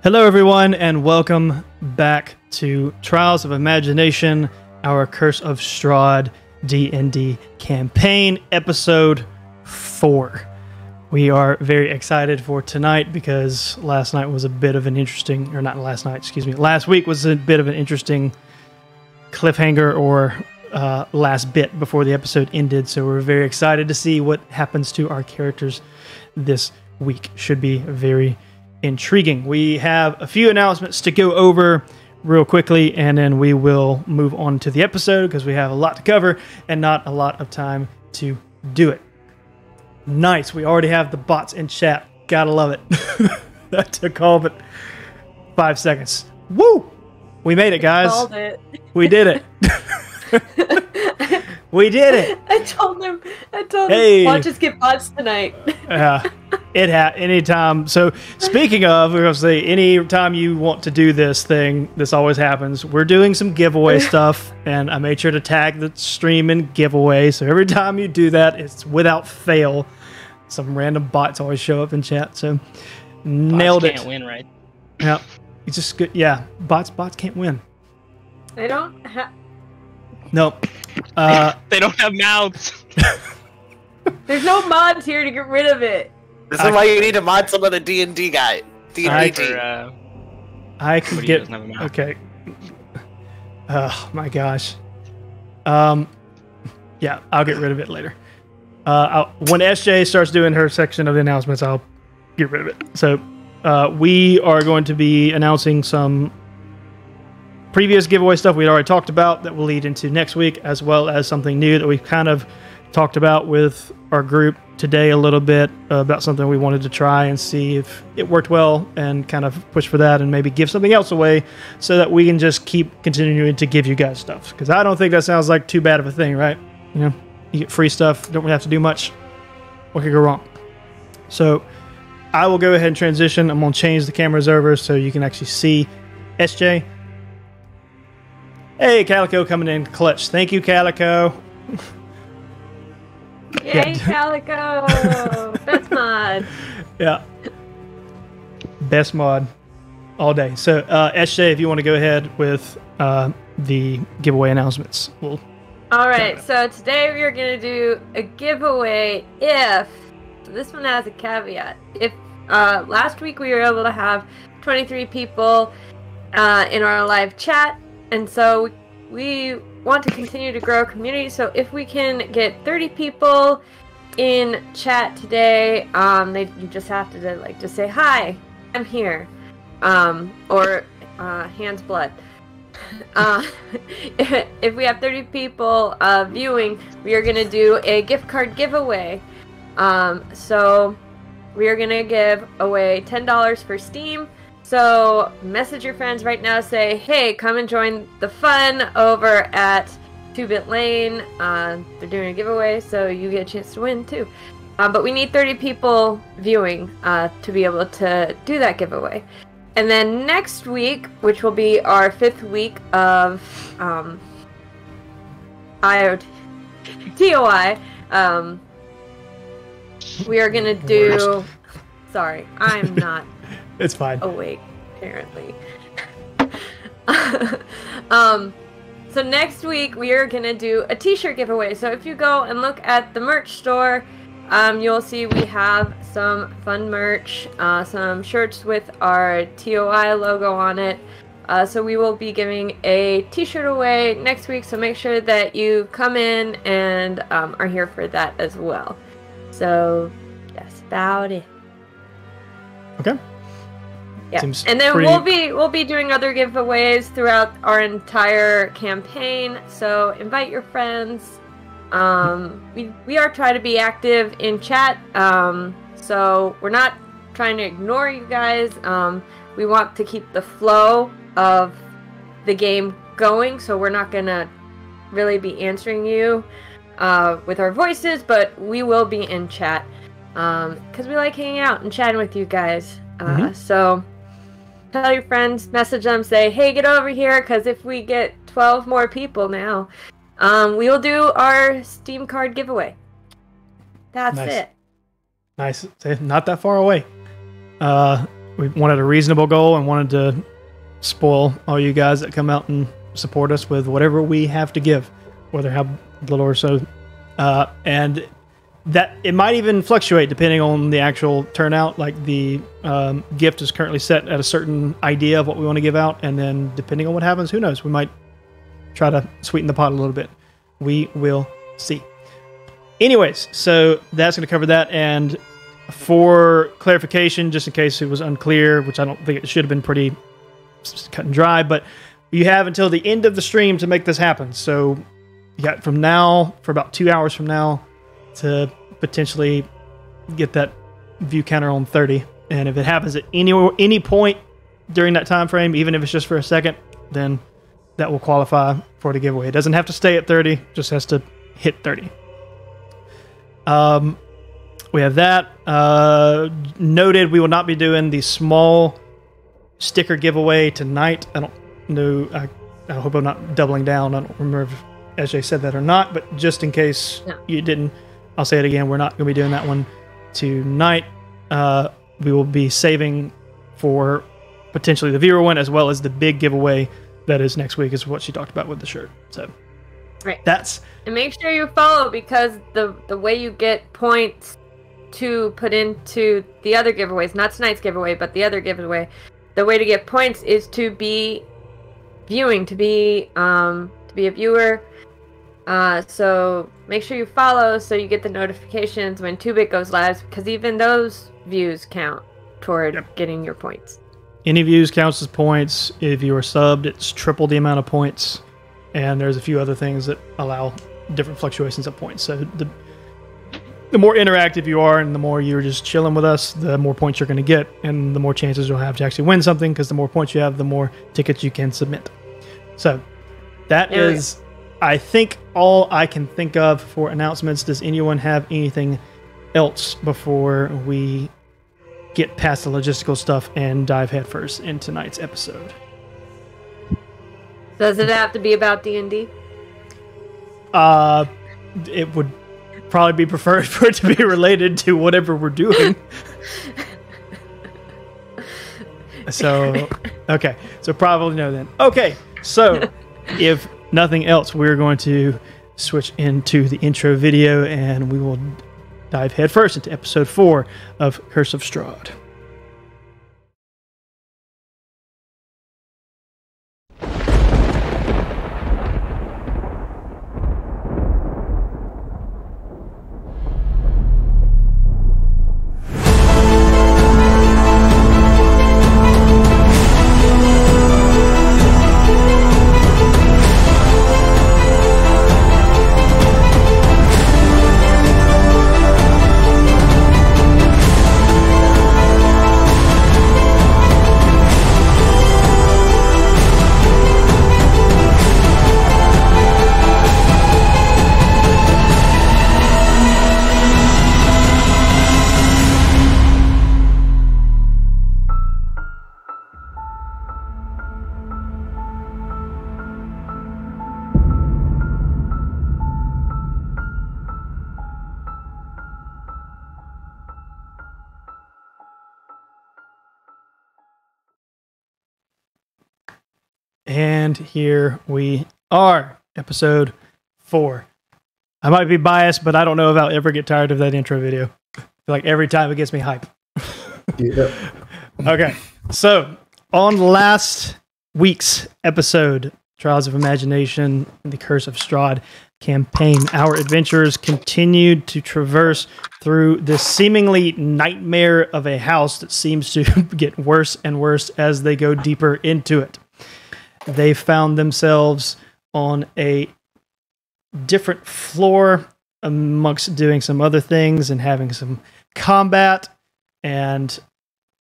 Hello, everyone, and welcome back to Trials of Imagination, our Curse of Strahd D&D campaign, episode 4. We are very excited for tonight because last week was a bit of an interesting cliffhanger or last bit before the episode ended, so we're very excited to see what happens to our characters this week. Should be very intriguing. We have a few announcements to go over real quickly, and then we will move on to the episode because we have a lot to cover and not a lot of time to do it. Nice. We already have the bots in chat. Gotta love it. That took all but 5 seconds. Woo! We made it, guys. Called it. We did it. We did it. I told him, Hey. watch us get bots tonight. Anytime. So speaking of, we're going to say anytime you want to do this thing, this always happens. We're doing some giveaway stuff, and I made sure to tag the stream in giveaway. So every time you do that, it's without fail. Some random bots always show up in chat. So nailed it. Bots can't win, right? Yeah. It's just good. Yeah. Bots can't win. They don't have. Nope. They don't have mouths. There's no mods here to get rid of it. This is why you need to mod some of the D&D guy. D&D team. I can What do you get. doesn't have a mouth? Okay. Oh my gosh. Yeah, I'll get rid of it later. When SJ starts doing her section of the announcements, I'll get rid of it. So we are going to be announcing some previous giveaway stuff we'd already talked about that will lead into next week, as well as something new that we've kind of talked about with our group today a little bit about something we wanted to try and see if it worked well and kind of push for that and maybe give something else away so that we can just keep continuing to give you guys stuff. Because I don't think that sounds like too bad of a thing, right? You know, you get free stuff, don't really have to do much. What could go wrong? So I will go ahead and transition. I'm going to change the cameras over so you can actually see SJ. Hey, Calico coming in clutch. Thank you, Calico. Yay, Calico! Best mod. Yeah. Best mod all day. So, SJ, if you want to go ahead with the giveaway announcements. All right, so today we are going to do a giveaway if, so this one has a caveat, if last week we were able to have 23 people in our live chat, and so we want to continue to grow a community, so if we can get 30 people in chat today, you just have to just say, hi, I'm here, or hands blood. If we have 30 people viewing, we are going to do a gift card giveaway. So we are going to give away $10 for Steam. So message your friends right now, say, hey, come and join the fun over at 2-Bit Lane. They're doing a giveaway, so you get a chance to win too. But we need 30 people viewing to be able to do that giveaway. And then next week, which will be our 5th week of TOI, we are going to do... Sorry, I'm not... It's fine. Awake, apparently. So next week we are gonna do a t-shirt giveaway. So if you go and look at the merch store, you'll see we have some fun merch, some shirts with our TOI logo on it. So we will be giving a t-shirt away next week. So make sure that you come in and are here for that as well. So that's about it. Okay. Yeah, Seems and then pretty... we'll be doing other giveaways throughout our entire campaign. So invite your friends. We are trying to be active in chat. So we're not trying to ignore you guys. We want to keep the flow of the game going. So we're not gonna really be answering you with our voices, but we will be in chat because we like hanging out and chatting with you guys. So tell your friends, message them, say, hey, get over here, because if we get 12 more people now, we will do our Steam card giveaway. That's Nice. it. Nice. Not that far away. we wanted a reasonable goal and wanted to spoil all you guys that come out and support us with whatever we have to give, whether how little or so. And that it might even fluctuate depending on the actual turnout. Like the gift is currently set at a certain idea of what we want to give out, and then depending on what happens, who knows? We might try to sweeten the pot a little bit. We will see. Anyways, so that's going to cover that. And for clarification, just in case it was unclear, which I don't think it should have been pretty cut and dry, but you have until the end of the stream to make this happen. So you got from now, for about 2 hours from now, to potentially get that view counter on 30. And if it happens at any point during that time frame, even if it's just for a second, then that will qualify for the giveaway. It doesn't have to stay at 30, just has to hit 30. We have that. Noted, we will not be doing the small sticker giveaway tonight. I don't know. I hope I'm not doubling down. I don't remember if SJ said that or not, but just in case you didn't, I'll say it again. We're not going to be doing that one tonight. We will be saving for potentially the viewer one, as well as the big giveaway that is next week, is what she talked about with the shirt. So right. That's... And make sure you follow, because the way you get points to put into the other giveaways, not tonight's giveaway, but the other giveaway, the way to get points is to be viewing, to be a viewer. So make sure you follow so you get the notifications when 2-Bit goes live, because even those views count toward getting your points. Any views counts as points. If you are subbed, it's triple the amount of points. And there's a few other things that allow different fluctuations of points. So the more interactive you are and the more you're just chilling with us, the more points you're going to get, and the more chances you'll have to actually win something, because the more points you have, the more tickets you can submit. So that is, I think, all I can think of for announcements. Does anyone have anything else before we get past the logistical stuff and dive headfirst in tonight's episode? Does it have to be about D&D? It would probably be preferred for it to be related to whatever we're doing. So, okay. So probably no then. Okay. So, if nothing else, we're going to switch into the intro video, and we will dive headfirst into episode 4 of Curse of Strahd. And here we are, episode 4. I might be biased, but I don't know if I'll ever get tired of that intro video. I feel like every time it gets me hype. Yeah. Okay, so on last week's episode, Trials of Imagination, The Curse of Strahd campaign, our adventurers continued to traverse through this seemingly nightmare of a house that seems to get worse and worse as they go deeper into it. They found themselves on a different floor amongst doing some other things and having some combat, and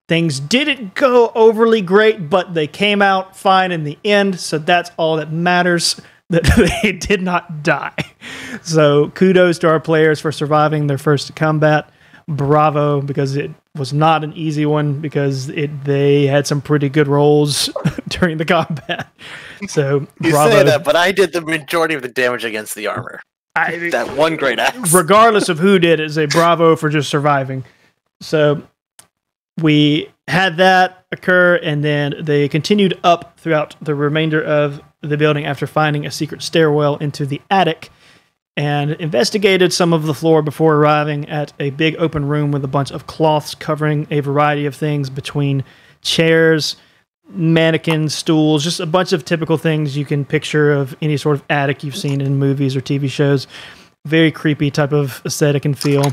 things didn't go overly great, but they came out fine in the end, so that's all that matters, that they did not die. So kudos to our players for surviving their first combat. Bravo, because it was not an easy one, because they had some pretty good rolls during the combat. So you bravo. say that, but I did the majority of the damage against the armor. That one great axe. Regardless of who did it, is a bravo for just surviving. So we had that occur, and then they continued up throughout the remainder of the building after finding a secret stairwell into the attic, and investigated some of the floor before arriving at a big open room with a bunch of cloths covering a variety of things between chairs, mannequins, stools, just a bunch of typical things you can picture of any sort of attic you've seen in movies or TV shows. Very creepy type of aesthetic and feel.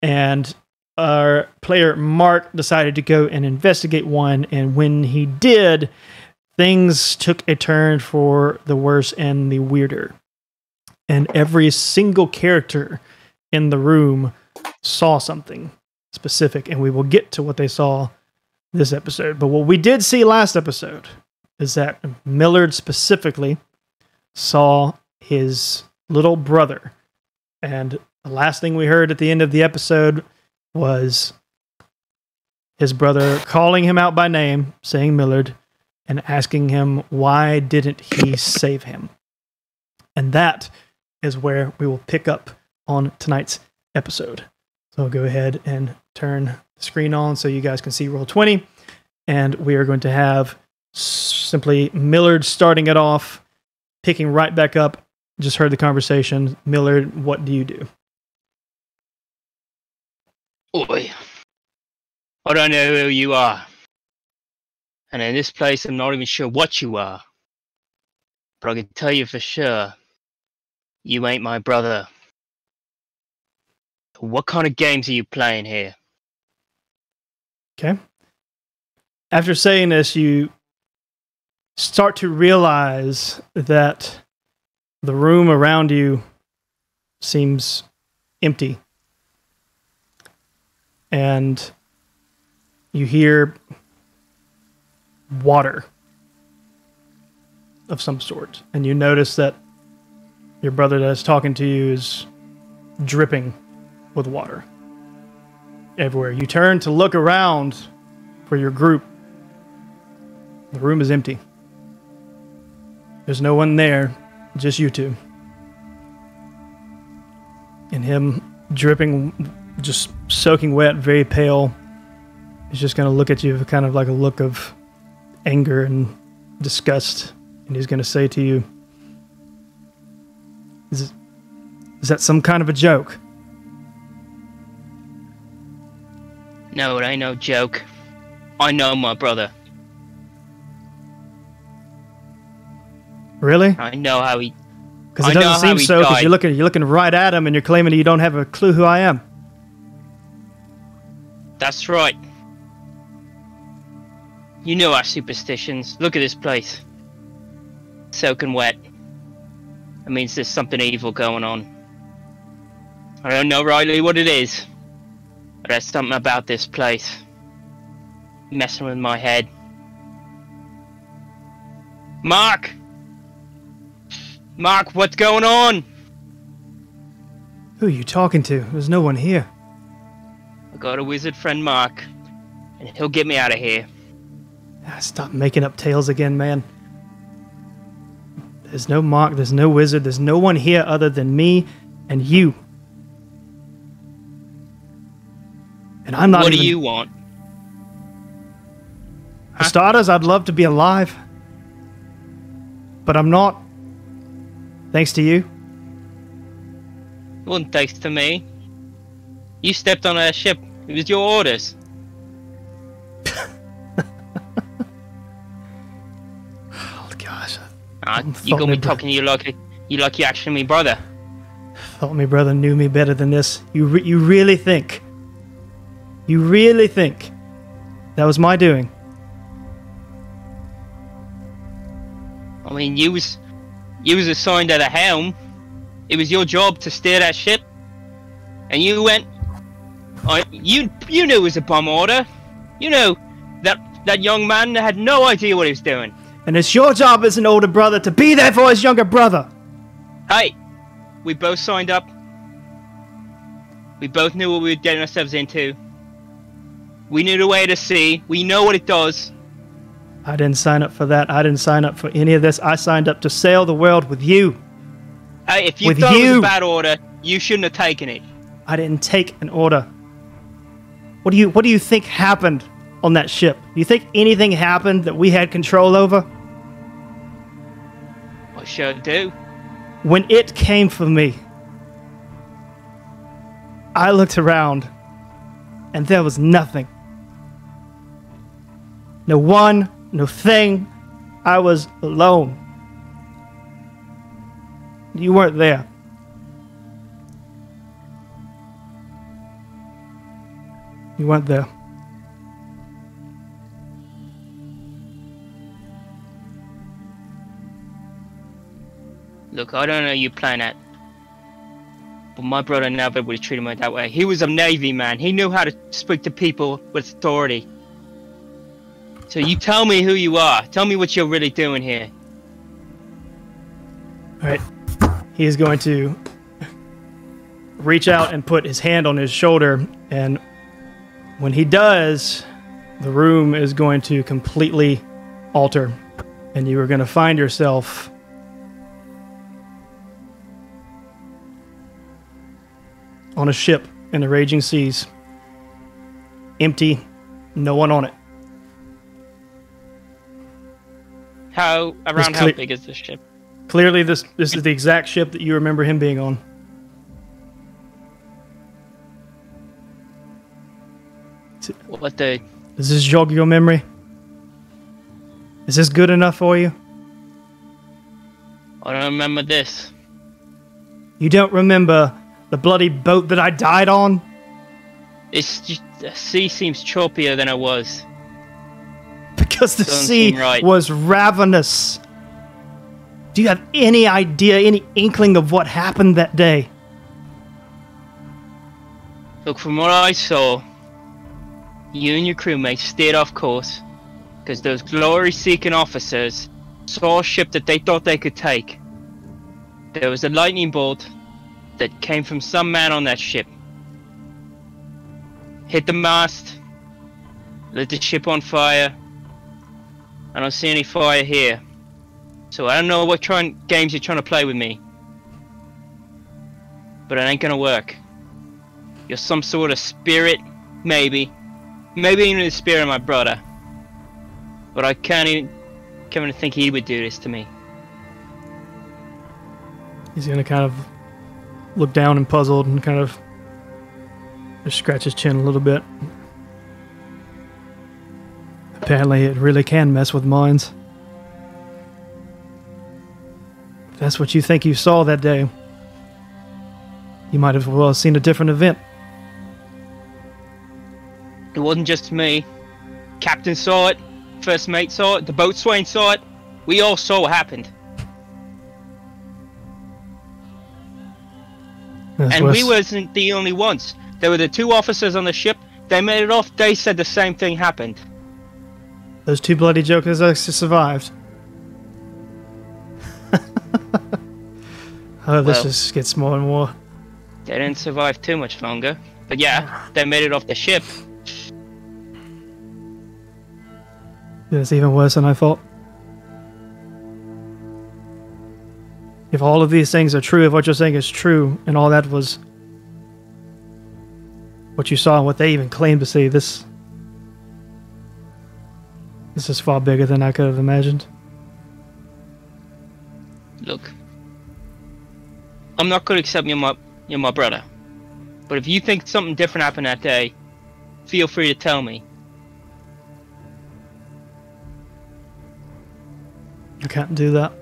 And our player Mark decided to go and investigate one, and when he did, things took a turn for the worse and the weirder. And every single character in the room saw something specific, and we will get to what they saw this episode. But what we did see last episode is that Millerd specifically saw his little brother. And the last thing we heard at the end of the episode was his brother calling him out by name, saying Millerd, and asking him why didn't he save him. And that is where we will pick up on tonight's episode. So I'll go ahead and turn the screen on so you guys can see Roll20. And we are going to have simply Millerd starting it off, picking right back up. Just heard the conversation. Millerd, what do you do? Oi. I don't know who you are. And in this place, I'm not even sure what you are. But I can tell you for sure, you ain't my brother. What kind of games are you playing here? Okay. After saying this, you start to realize that the room around you seems empty. And you hear water of some sort. And you notice that your brother that's talking to you is dripping with water everywhere. You turn to look around for your group. The room is empty. There's no one there, just you two. And him dripping, just soaking wet, very pale. He's just going to look at you with kind of like a look of anger and disgust. And he's going to say to you, is that some kind of a joke? No, it ain't no joke. I know my brother. Really? I know how he... Because it doesn't seem so, because you're looking right at him and you're claiming you don't have a clue who I am. That's right. You know our superstitions. Look at this place. Soaking wet. It means there's something evil going on. I don't know rightly what it is, but there's something about this place messing with my head. Mark! Mark, what's going on? Who are you talking to? There's no one here. I got a wizard friend, Mark, and he'll get me out of here. Stop making up tales again, man. There's no Mark, there's no wizard, there's no one here other than me and you. And I'm not What do you want? For starters, I'd love to be alive. But I'm not. Thanks to you. It wasn't thanks to me. You stepped on our ship. It was your orders. Oh gosh. You got me talking to you like you're actually my brother. Thought my brother knew me better than this. You really think? You really think that was my doing? I mean, you was assigned at the helm. It was your job to steer that ship, and you went. You knew it was a bomb order. You know that young man had no idea what he was doing. And it's your job as an older brother to be there for his younger brother. Hey, we both signed up. We both knew what we were getting ourselves into. We knew the way to sea. We know what it does. I didn't sign up for that. I didn't sign up for any of this. I signed up to sail the world with you. Hey, if you thought it was a bad order, you shouldn't have taken it. I didn't take an order. What do you think happened? on that ship? Do you think anything happened that we had control over? I sure do. When it came for me, I looked around, and there was nothing. No one, no thing. I was alone. You weren't there. You weren't there. Look, I don't know your planet, but my brother never would have treated me that way. He was a Navy man. He knew how to speak to people with authority. So you tell me who you are. Tell me what you're really doing here. Alright. He is going to reach out and put his hand on his shoulder, and when he does, the room is going to completely alter, and you are going to find yourself on a ship in the raging seas. Empty, no one on it. How big is this ship? Clearly this is the exact ship that you remember him being on. What the... Does this jog your memory? Is this good enough for you? I don't remember this. You don't remember the bloody boat that I died on? It's just, the sea seems choppier than it was. Because the Doesn't sea seem right. was ravenous. Do you have any idea, any inkling of what happened that day? Look, from what I saw, you and your crewmates stayed off course because those glory-seeking officers saw a ship that they thought they could take. There was a lightning bolt that came from some man on that ship. Hit the mast, lit the ship on fire. I don't see any fire here. So I don't know what games you're trying to play with me. But it ain't gonna work. You're some sort of spirit, maybe. Maybe even the spirit of my brother. But I can't even think he would do this to me. He's gonna kind of look down and puzzled and kind of just scratch his chin a little bit. Apparently it really can mess with minds. If that's what you think you saw that day, you might have well seen a different event. It wasn't just me. Captain saw it, first mate saw it, the boatswain saw it. We all saw what happened. And we wasn't the only ones. There were the two officers on the ship. They made it off. They said the same thing happened. Those two bloody jokers actually survived. This just gets more and more. They didn't survive too much longer. But yeah, they made it off the ship. It's even worse than I thought. If all of these things are true, if what you're saying is true, and all that was what you saw and what they even claimed to see, this is far bigger than I could have imagined. Look, I'm not going to accept you're my brother. But if you think something different happened that day, feel free to tell me. I can't do that.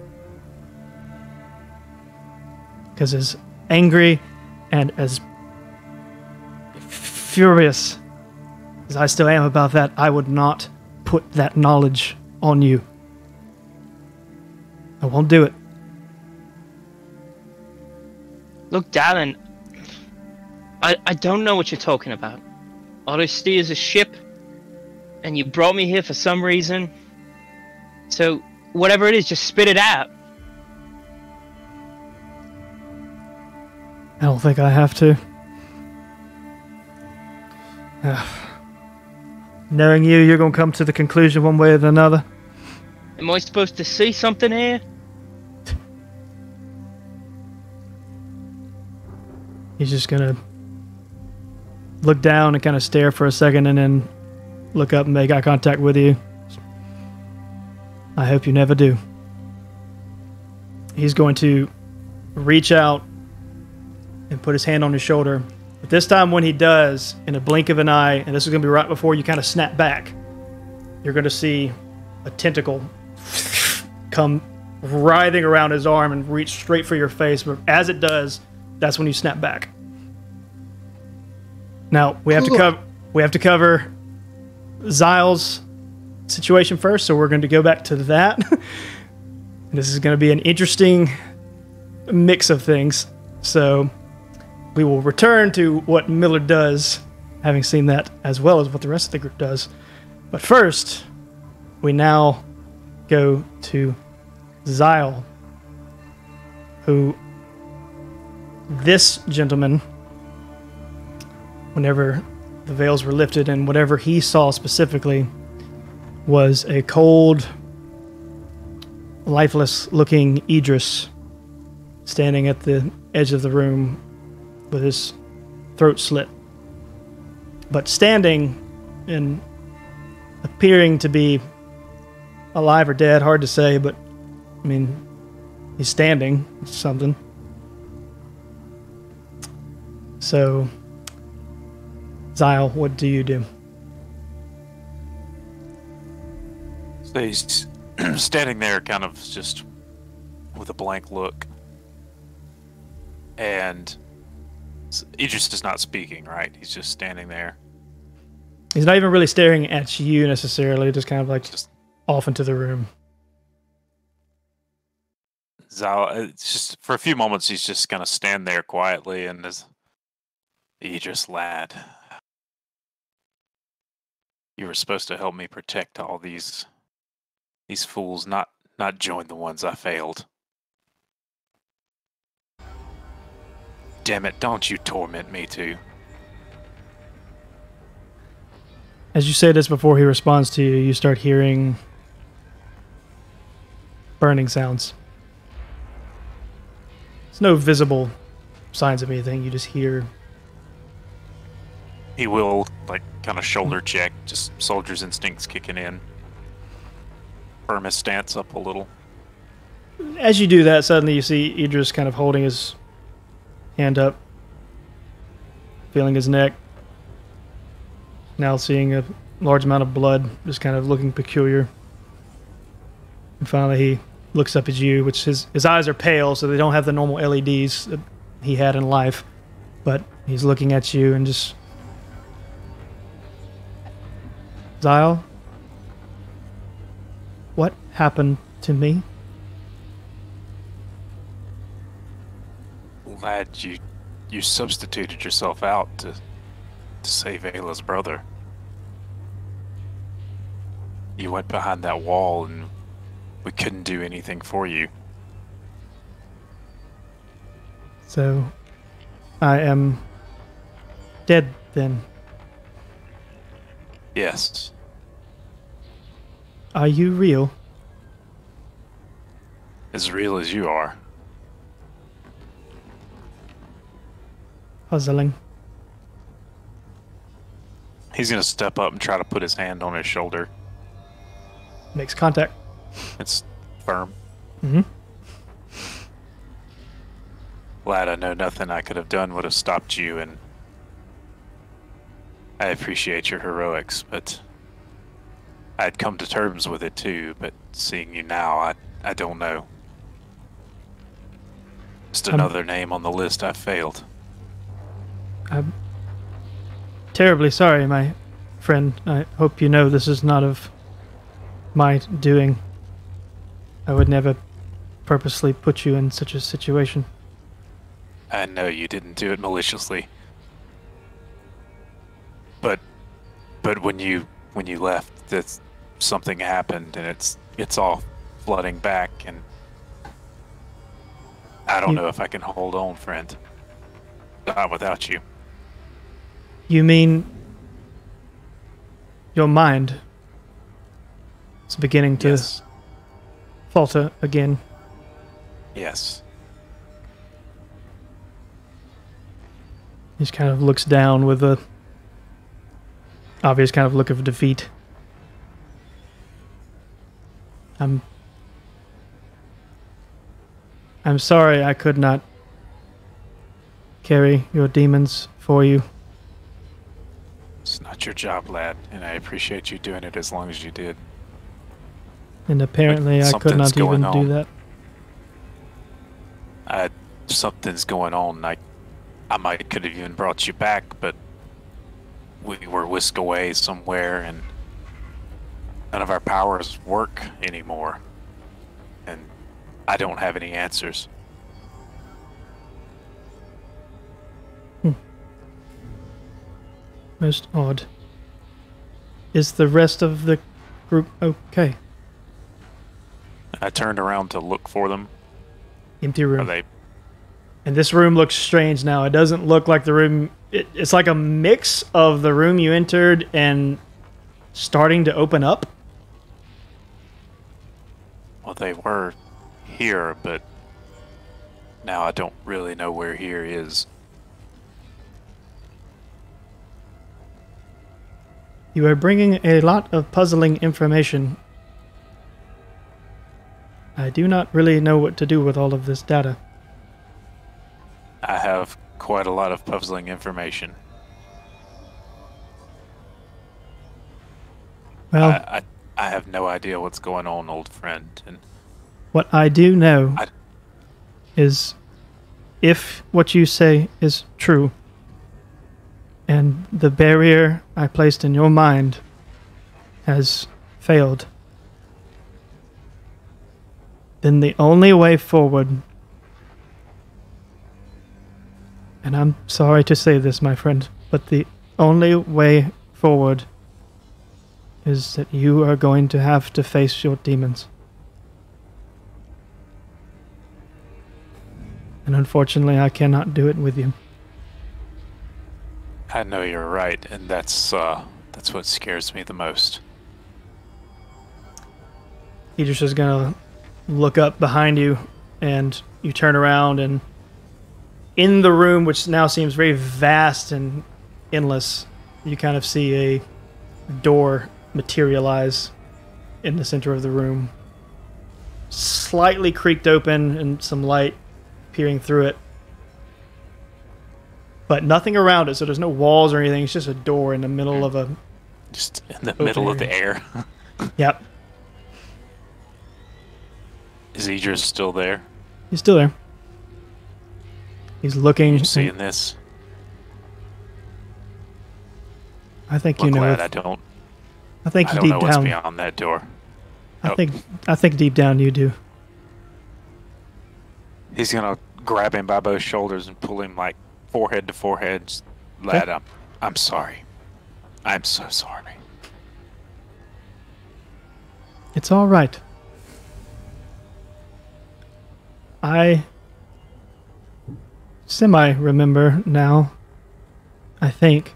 Because as angry and as furious as I still am about that, I would not put that knowledge on you. I won't do it. Look, Dallin, I don't know what you're talking about. Odyssey is a ship, and you brought me here for some reason. So, whatever it is, just spit it out. I don't think I have to. Knowing you, you're going to come to the conclusion one way or another. Am I supposed to see something here? He's just going to look down and kind of stare for a second and then look up and make eye contact with you. I hope you never do. He's going to reach out and put his hand on your shoulder. But this time when he does, in a blink of an eye, and this is going to be right before you kind of snap back, you're going to see a tentacle come writhing around his arm and reach straight for your face. But as it does, that's when you snap back. Now, we have to cover Zahel's situation first, so we're going to go back to that. This is going to be an interesting mix of things. So we will return to what Millerd does, having seen that, as well as what the rest of the group does. But first, we now go to Zahel, who this gentleman, whenever the veils were lifted and whatever he saw specifically, was a cold, lifeless-looking Idris standing at the edge of the room with his throat slit. But standing and appearing to be alive or dead, hard to say, but, I mean, he's standing, something. So, Zahel, what do you do? So he's standing there kind of just with a blank look. And Idris is not speaking, right? He's just standing there. He's not even really staring at you necessarily, just kind of like just off into the room. Zahel, it's just for a few moments he's just gonna stand there quietly and is Idris, lad. You were supposed to help me protect all these fools, not join the ones I failed. Damn it, don't you torment me too. As you say this before he responds to you, you start hearing burning sounds. There's no visible signs of anything, you just hear. He will, like, kind of shoulder check, just soldier's instincts kicking in. Firm his stance up a little. As you do that, suddenly you see Idris kind of holding his hand up, feeling his neck. Now seeing a large amount of blood, just kind of looking peculiar. And finally he looks up at you, which his eyes are pale, so they don't have the normal LEDs that he had in life. But he's looking at you and just... Zahel? What happened to me? Lad, you substituted yourself out to save Ayla's brother. You went behind that wall and we couldn't do anything for you. So, I am dead then. Yes. Are you real? As real as you are. Puzzling. He's gonna step up and try to put his hand on his shoulder. Makes contact. It's firm. Mm-hmm. Lad, I know nothing I could have done would have stopped you, and I appreciate your heroics, but I'd come to terms with it too, but seeing you now, I don't know. Just another name on the list I failed. I'm terribly sorry, my friend. I hope you know this is not of my doing. I would never purposely put you in such a situation. I know you didn't do it maliciously. But when you left, that something happened, and it's all flooding back, and I don't know if I can hold on, friend. Not without you. You mean your mind is beginning to falter again? Yes. He just kind of looks down with a obvious kind of look of defeat. I'm sorry I could not carry your demons for you. It's not your job, lad, and I appreciate you doing it as long as you did. And apparently I could not even do that. Something's going on. I could have even brought you back, but we were whisked away somewhere, and none of our powers work anymore. And I don't have any answers. Most odd. Is the rest of the group okay? I turned around to look for them. Empty room. Are they? And this room looks strange now. It doesn't look like the room... It's like a mix of the room you entered and starting to open up. Well, they were here, but now I don't really know where here is. You are bringing a lot of puzzling information. I do not really know what to do with all of this data. I have quite a lot of puzzling information. Well, I have no idea what's going on, old friend. And what I do know is if what you say is true, and the barrier I placed in your mind has failed, then the only way forward, and I'm sorry to say this, my friend, but the only way forward is that you are going to have to face your demons. And unfortunately, I cannot do it with you. I know you're right, and that's what scares me the most. Idris is gonna look up behind you, and you turn around, and in the room, which now seems very vast and endless, you kind of see a door materialize in the center of the room. Slightly creaked open and some light peering through it. But nothing around it, so there's no walls or anything. It's just a door in the middle of a... Just in the middle of the air. Yep. Is Idris still there? He's still there. He's looking... You seeing this? I think you know... Glad I think I don't deep know what's down... beyond that door. I think deep down you do. He's gonna grab him by both shoulders and pull him like forehead to forehead. Lad, Okay. I'm sorry. I'm so sorry. It's all right. I semi-remember now, I think.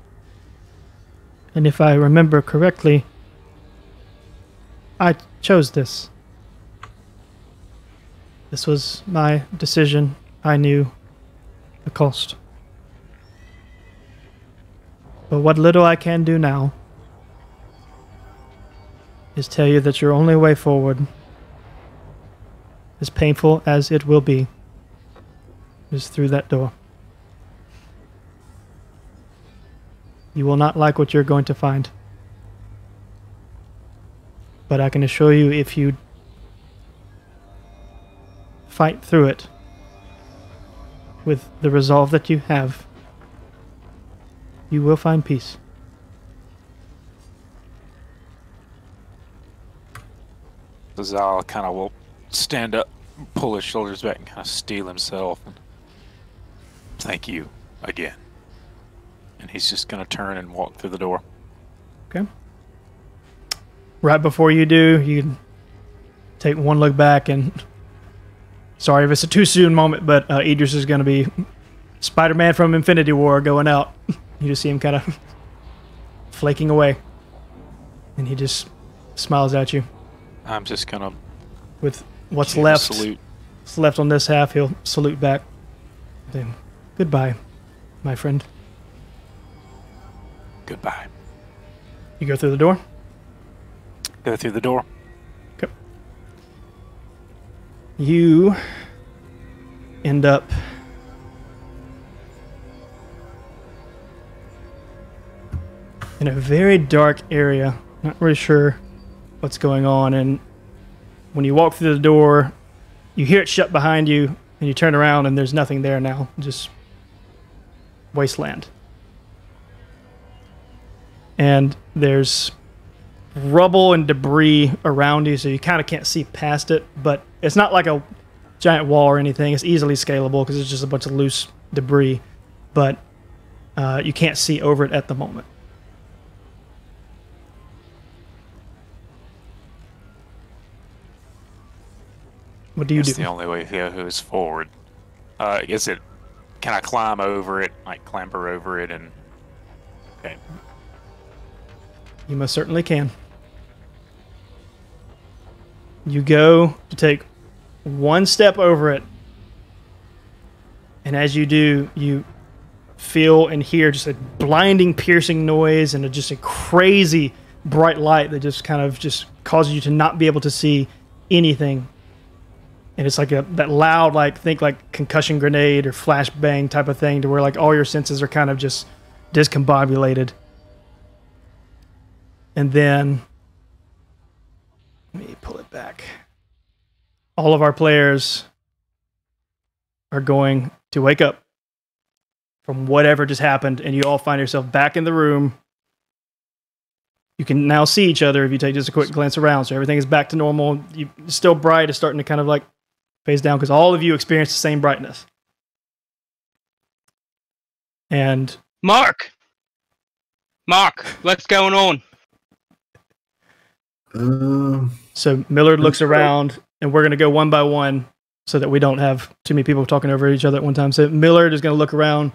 And if I remember correctly, I chose this. This was my decision. I knew the cost. But what little I can do now is tell you that your only way forward, as painful as it will be, is through that door. You will not like what you're going to find. But I can assure you, if you fight through it with the resolve that you have, you will find peace. Zahel kind of will stand up, pull his shoulders back, and kind of steel himself. And thank you again. And he's just going to turn and walk through the door. Okay. Right before you do, you take one look back and... Sorry if it's a too soon moment, but Idris is going to be Spider-Man from Infinity War going out. You just see him kind of flaking away. And he just smiles at you. I'm just going to... With what's left, salute. What's left on this half, he'll salute back. Then, goodbye, my friend. Goodbye. You go through the door? Go through the door. Okay. You end up in a very dark area. Not really sure what's going on. And when you walk through the door, you hear it shut behind you, and you turn around, and there's nothing there now. Just wasteland. And there's rubble and debris around you, so you kind of can't see past it, but it's not like a giant wall or anything. It's easily scalable because it's just a bunch of loose debris, but you can't see over it at the moment. What do you do? That's the only way to go is forward. Can I climb over it, like clamber over it, and... Okay. You most certainly can. You go to take one step over it, and as you do, you feel and hear just a blinding, piercing noise and just a crazy bright light that just kind of just causes you to not be able to see anything. And it's like that loud, like, think like concussion grenade or flashbang type of thing, to where like all your senses are kind of just discombobulated. And then, let me pull it back. All of our players are going to wake up from whatever just happened, and you all find yourself back in the room. You can now see each other if you take just a quick glance around, so everything is back to normal. It's still bright. It's starting to kind of like phase down because all of you experience the same brightness. And Mark, what's going on? So Millerd looks around, and we're going to go one by one so that we don't have too many people talking over each other at one time. So Millerd is going to look around.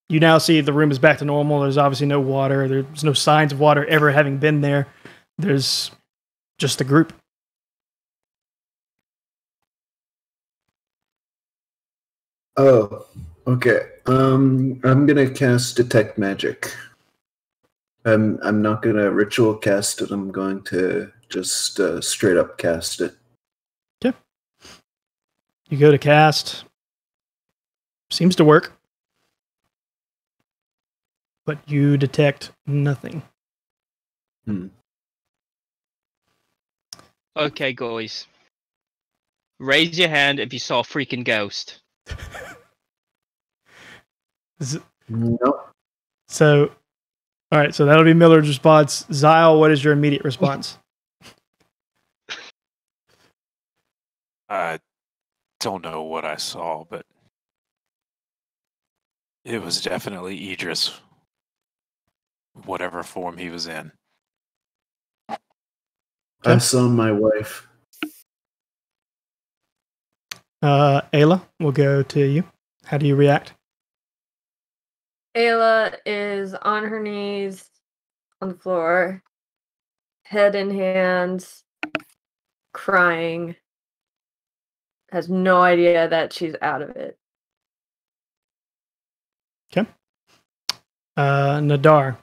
You now see the room is back to normal. There's obviously no water. There's no signs of water ever having been there. There's just a group. Oh, okay. I'm gonna cast Detect Magic. I'm not gonna ritual cast it. I'm going to just straight up cast it. Okay. You go to cast. Seems to work. But you detect nothing. Okay, guys. Raise your hand if you saw a freaking ghost. Nope. So, all right, so that'll be Miller's response. Zahel, what is your immediate response? I don't know what I saw, but it was definitely Idris, whatever form he was in. I saw my wife. Ayla, we'll go to you. How do you react? Ayla is on her knees on the floor, head in hands, crying. Has no idea that she's out of it. Okay. Nadar,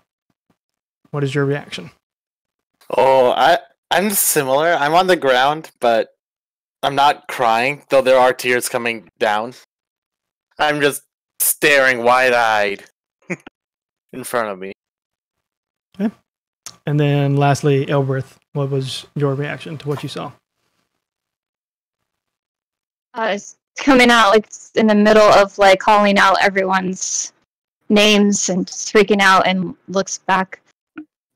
what is your reaction? Oh, I'm similar. I'm on the ground, but I'm not crying, though there are tears coming down. I'm just staring wide-eyed in front of me. Okay. And then lastly, Elbreth, what was your reaction to what you saw? It's coming out like in the middle of like calling out everyone's names and just freaking out, and looks back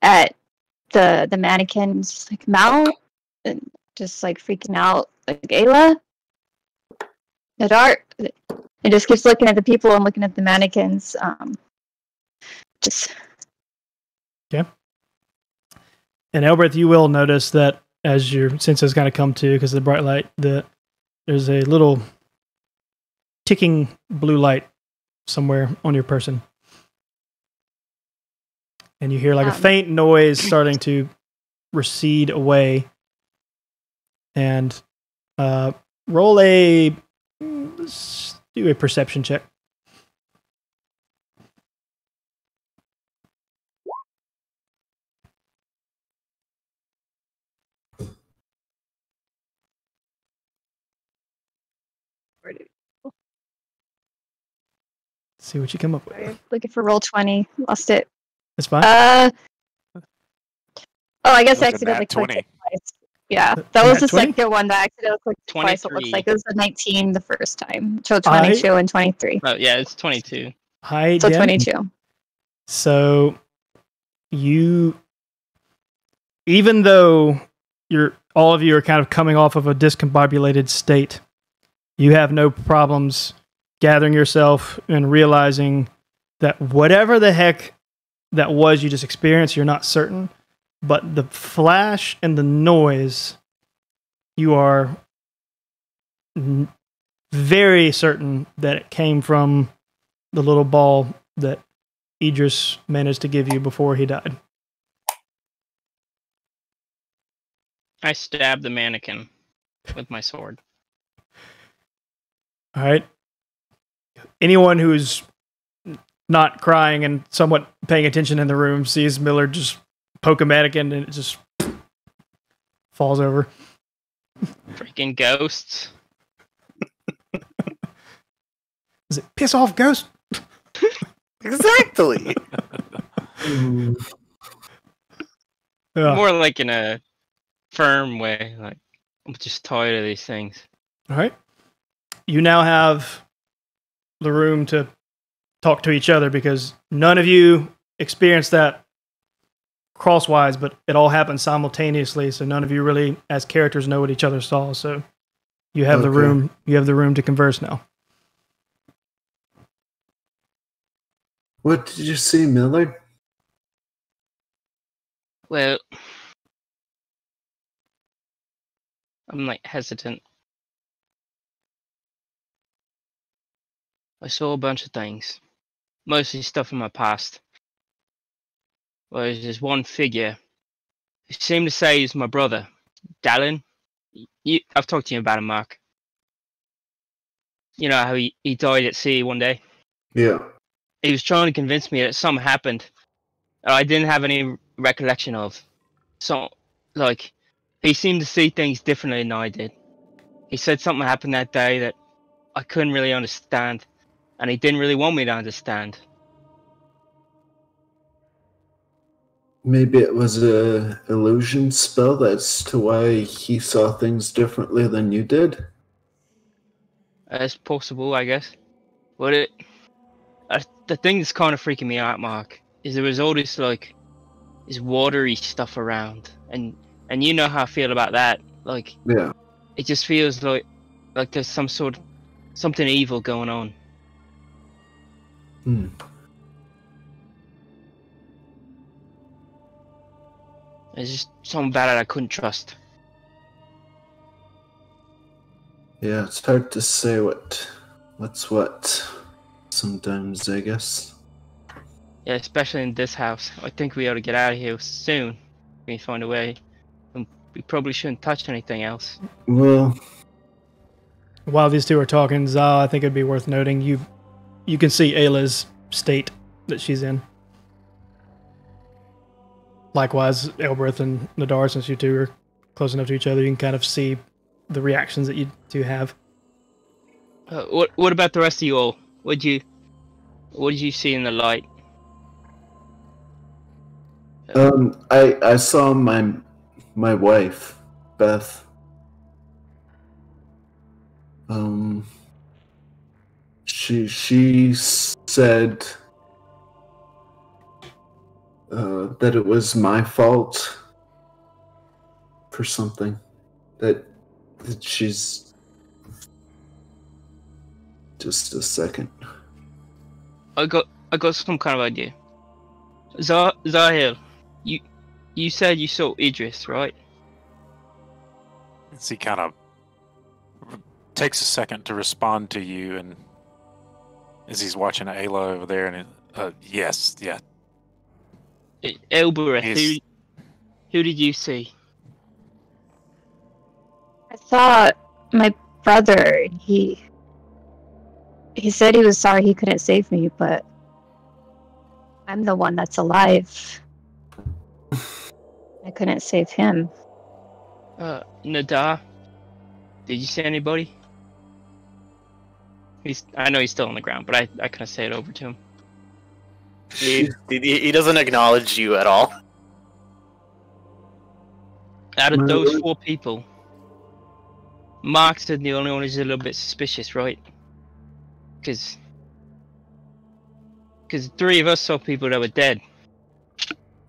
at the mannequins like Mal, and just like freaking out like Ayla, Nadar. It just keeps looking at the people and looking at the mannequins. Just okay. And Elbreth, you will notice that as your senses kind of come to, because of the bright light, there's a little ticking blue light somewhere on your person. And you hear like a faint noise starting to recede away. And roll let's do a perception check. Where did See what you come up with. Sorry, looking for roll 20. Lost it. It's fine. Oh, I guess I Look at accidentally that clicked 20. it twice. Yeah, that was Nat the 20? second one that I accidentally clicked twice. It 23. looks like it was a 19 the first time. So 22 and 23. Oh, yeah, it's 22. Hi, So Jen. 22. So you, even though all of you are kind of coming off of a discombobulated state, you have no problems gathering yourself and realizing that whatever the heck that was you just experienced, you're not certain, but the flash and the noise, you are very certain that it came from the little ball that Idris managed to give you before he died. I stabbed the mannequin with my sword. All right. Anyone who's not crying and somewhat paying attention in the room sees Millerd just poke a mannequin and it just falls over. Freaking ghosts. Is it piss off, ghost? Exactly. Yeah. More like in a firm way. Like, I'm just tired of these things. All right. You now have the room to talk to each other because none of you experienced that crosswise, but it all happened simultaneously. So none of you really, as characters, know what each other saw. So you have the room. You have the room to converse now. What did you see, Millerd? Well, I'm like hesitant. I saw a bunch of things, mostly stuff from my past. Well, there's one figure who seemed to say he's my brother, Dallin. I've talked to you about him, Mark. You know how he died at sea one day? Yeah. He was trying to convince me that something happened that I didn't have any recollection of. So, like, he seemed to see things differently than I did. He said something happened that day that I couldn't really understand, and he didn't really want me to understand. Maybe it was a illusion spell. That's to why he saw things differently than you did. It's possible, I guess. But the thing that's kind of freaking me out, Mark, is there was all this this watery stuff around, and you know how I feel about that. Like, Yeah. it just feels like there's something evil going on. Hmm. It's just something about it I couldn't trust. Yeah, it's hard to say what's what sometimes, I guess. Yeah, especially in this house. I think we ought to get out of here soon. We find a way. And we probably shouldn't touch anything else. Well, While these two are talking, Zahel, I think it'd be worth noting you can see Ayla's state that she's in. Likewise, Elbereth and Nadar, since you two are close enough to each other, you can kind of see the reactions that you two have. What about the rest of you all? What did you see in the light? I saw my wife, Beth. She said that it was my fault for something. That she's just a second. I got some kind of idea. Zahel, you said you saw Idris, right? So he kind of takes a second to respond to you, and as he's watching Ayla over there, and yes, yeah. Elbereth, who did you see? I saw my brother. He said he was sorry he couldn't save me, but I'm the one that's alive. I couldn't save him. Nadar, did you see anybody? I know he's still on the ground, but I kind of say it over to him. He doesn't acknowledge you at all. Out of My those lord. 4 people, Mark's the only one who's a little bit suspicious, right? Because 3 of us saw people that were dead.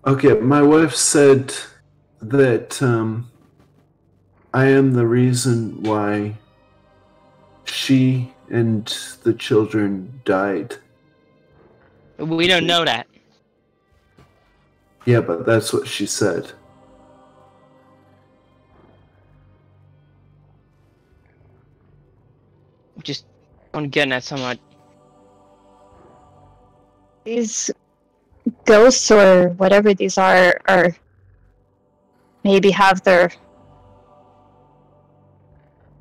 Okay, my wife said that I am the reason why she and the children died. We don't know that. Yeah, but that's what she said. Just on getting at someone. These ghosts or whatever these are maybe have their.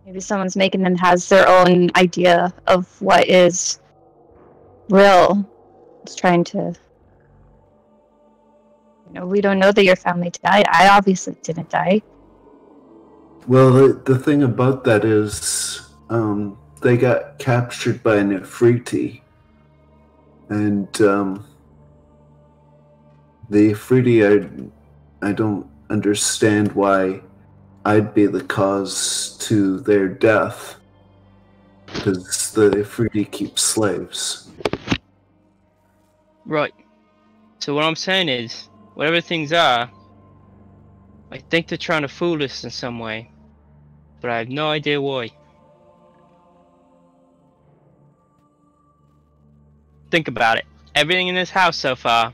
Maybe someone's making them has their own idea of what is real. It's trying to. We don't know that your family died. I obviously didn't die. Well, the thing about that is, they got captured by an Ifriti, and the Ifriti, I don't understand why I'd be the cause to their death, because the Ifriti keep slaves. Right. So what I'm saying is, whatever things are, I think they're trying to fool us in some way, but I have no idea why. Think about it. Everything in this house so far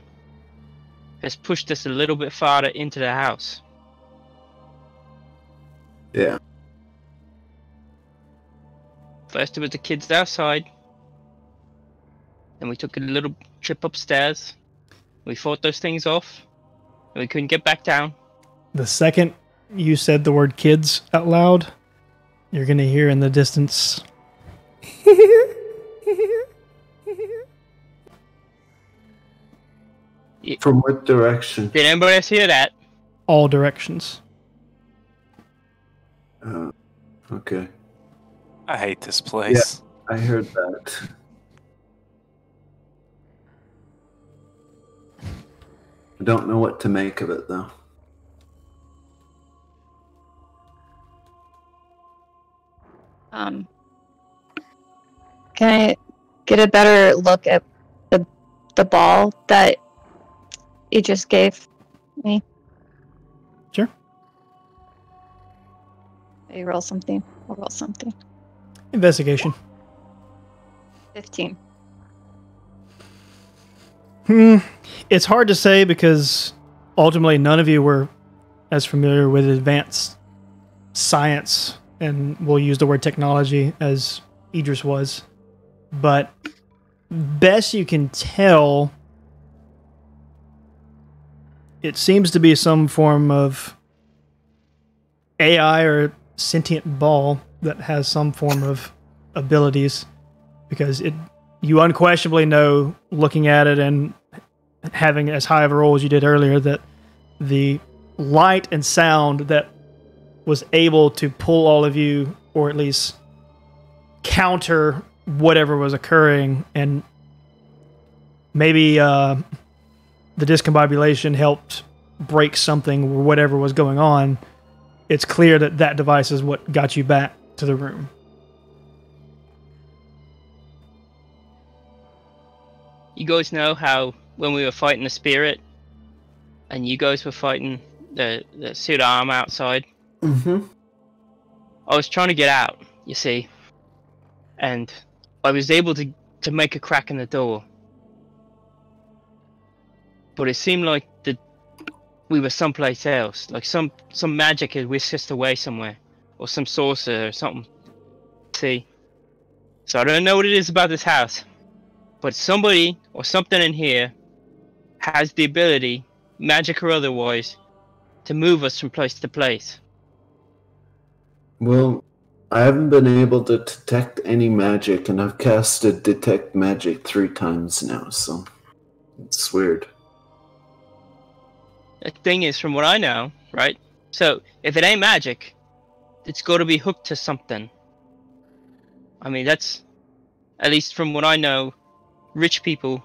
has pushed us a little bit farther into the house. Yeah. First it was the kids outside. Then we took a little trip upstairs. We fought those things off. And we couldn't get back down. The second you said the word kids out loud, you're going to hear in the distance. From what direction? Did anybody else hear that? All directions. Okay. I hate this place. I heard that. I don't know what to make of it, though. Can I get a better look at the ball that you just gave me? Sure. You roll something. I'll roll something. Investigation. 15. It's hard to say because ultimately none of you were as familiar with advanced science, and we'll use the word technology as Idris was. But best you can tell, it seems to be some form of AI or sentient ball that has some form of abilities, because you unquestionably know, looking at it and having as high of a roll as you did earlier, that the light and sound that was able to pull all of you, or at least counter whatever was occurring, and maybe the discombobulation helped break something or whatever was going on. It's clear that that device is what got you back to the room. You guys know how when we were fighting the spirit and you guys were fighting the suit arm outside? Mm-hmm. I was trying to get out, you see, and I was able to make a crack in the door. But it seemed like we were someplace else, like some magic had whisked us away somewhere, or some sorcerer or something. See? So I don't know what it is about this house, but somebody or something in here has the ability, magic or otherwise, to move us from place to place. Well, I haven't been able to detect any magic, and I've casted Detect Magic 3 times now, so it's weird. The thing is, from what I know, right? So, if it ain't magic, it's got to be hooked to something. I mean, that's at least from what I know, rich people,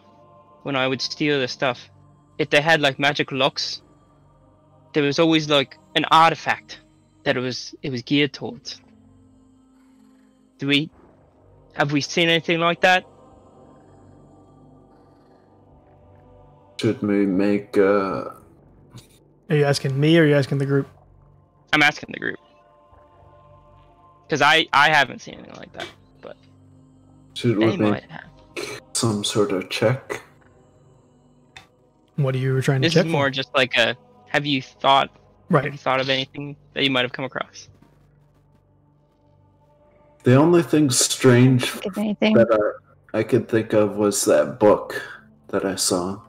when I would steal their stuff, if they had like magic locks, there was always like an artifact that it was geared towards. Have we seen anything like that? Should we make Are you asking me or are you asking the group? I'm asking the group. Because I haven't seen anything like that, but should we they make might have. some sort of check? What are you trying to This check is more for? just like a, have you thought Right. of anything that you might have come across? The only thing strange If anything. that I could think of was that book that I saw.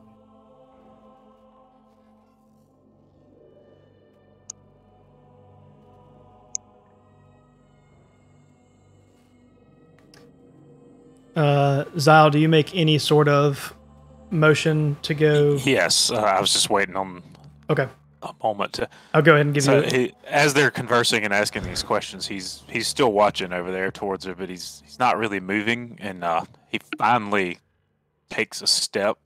Zahel, do you make any sort of motion to go? Yes, I was just waiting on Okay. a moment to. I'll go ahead and give So you. as they're conversing and asking these questions, he's still watching over there towards her, but he's not really moving, and he finally takes a step,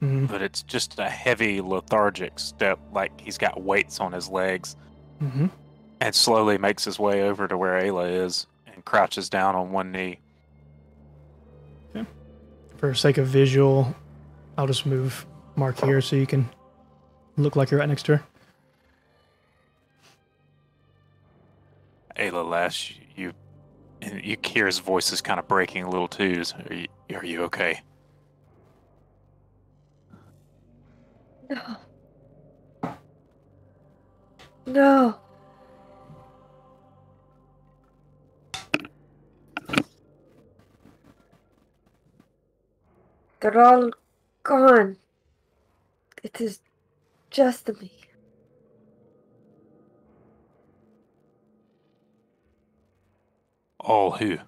Mhm. but it's just a heavy, lethargic step, like he's got weights on his legs, Mhm. and slowly makes his way over to where Ayla is and crouches down on one knee. For sake of visual, I'll just move Mark here so you can look like you're right next to her. Ayla laughs. You hear his voice is kind of breaking a little too. Are you okay? No. No. They're all gone. It is just me. All who?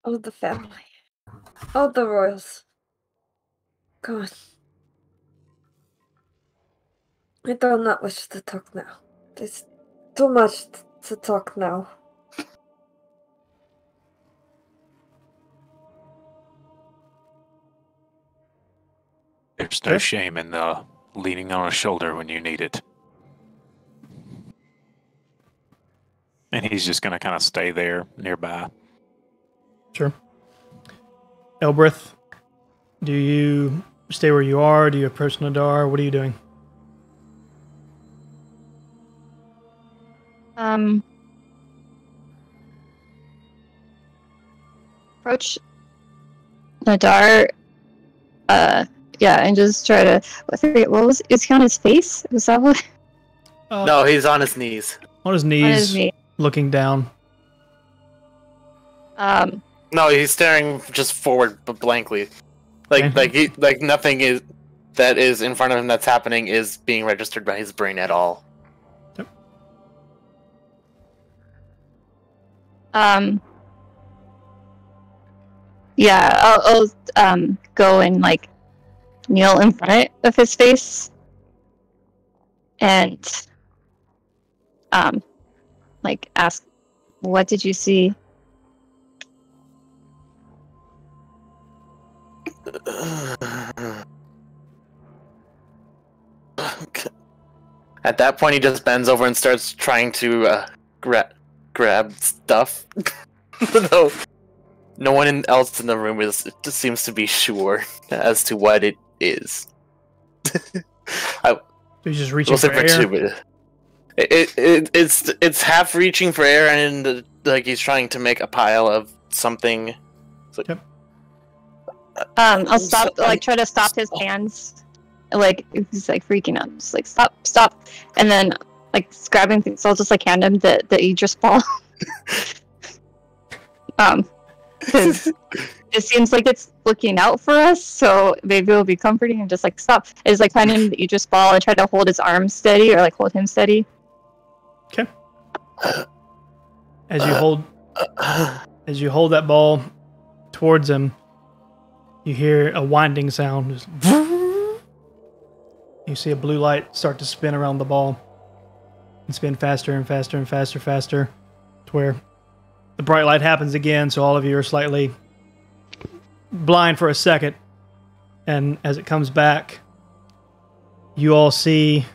All the family. All the royals. Gone. I do not wish to talk now. There's too much to talk now. There's no shame in leaning on a shoulder when you need it. And he's just going to kind of stay there nearby. Sure. Elbrith, do you stay where you are? Do you approach Nadar? What are you doing? Approach Nadar. Yeah, and just try to. I forget is he on his face? Was that what? No, he's on his knees. On his On knees, his knee. looking down. No, he's staring just forward, but blankly. Okay. Like nothing is that is in front of him that's happening is being registered by his brain at all. Yeah, I'll go and like kneel in front of his face, and like ask, "What did you see?" At that point, he just bends over and starts trying to grab stuff. Though no one else in the room just seems to be sure as to what it is. He's just reaching for air. It's half reaching for air, and like he's trying to make a pile of something. Yep. I'll stop, like try to stop his hands. Like he's like freaking out, just like stop, and then like grabbing things. So I'll just like hand him the Idris ball. Because it seems like it's looking out for us, so maybe it'll be comforting and just like stop. It's like hand him the Idris ball and try to hold his arm steady or like hold him steady. Okay. As you hold that ball towards him, you hear a winding sound. Just you see a blue light start to spin around the ball and spin faster and faster and faster, to where the bright light happens again, so all of you are slightly blind for a second. And as it comes back, you all see...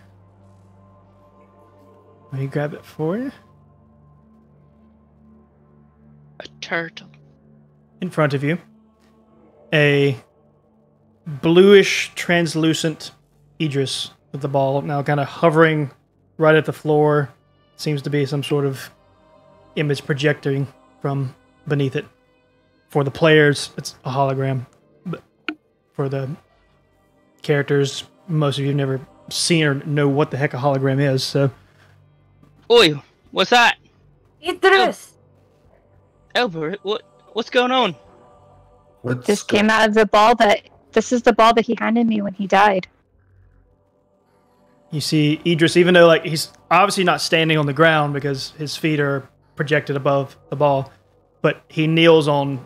Let me grab it for you. A turtle. In front of you, a bluish, translucent Idris with the ball, now kind of hovering right at the floor. Seems to be some sort of image projecting from beneath it. For the players, it's a hologram. But for the characters, most of you have never seen or know what the heck a hologram is, so... Oi, what's that? Idris! Albert, what's going on? This came out of the ball this is the ball that he handed me when he died. You see Idris, even though like he's obviously not standing on the ground because his feet are projected above the ball, but he kneels on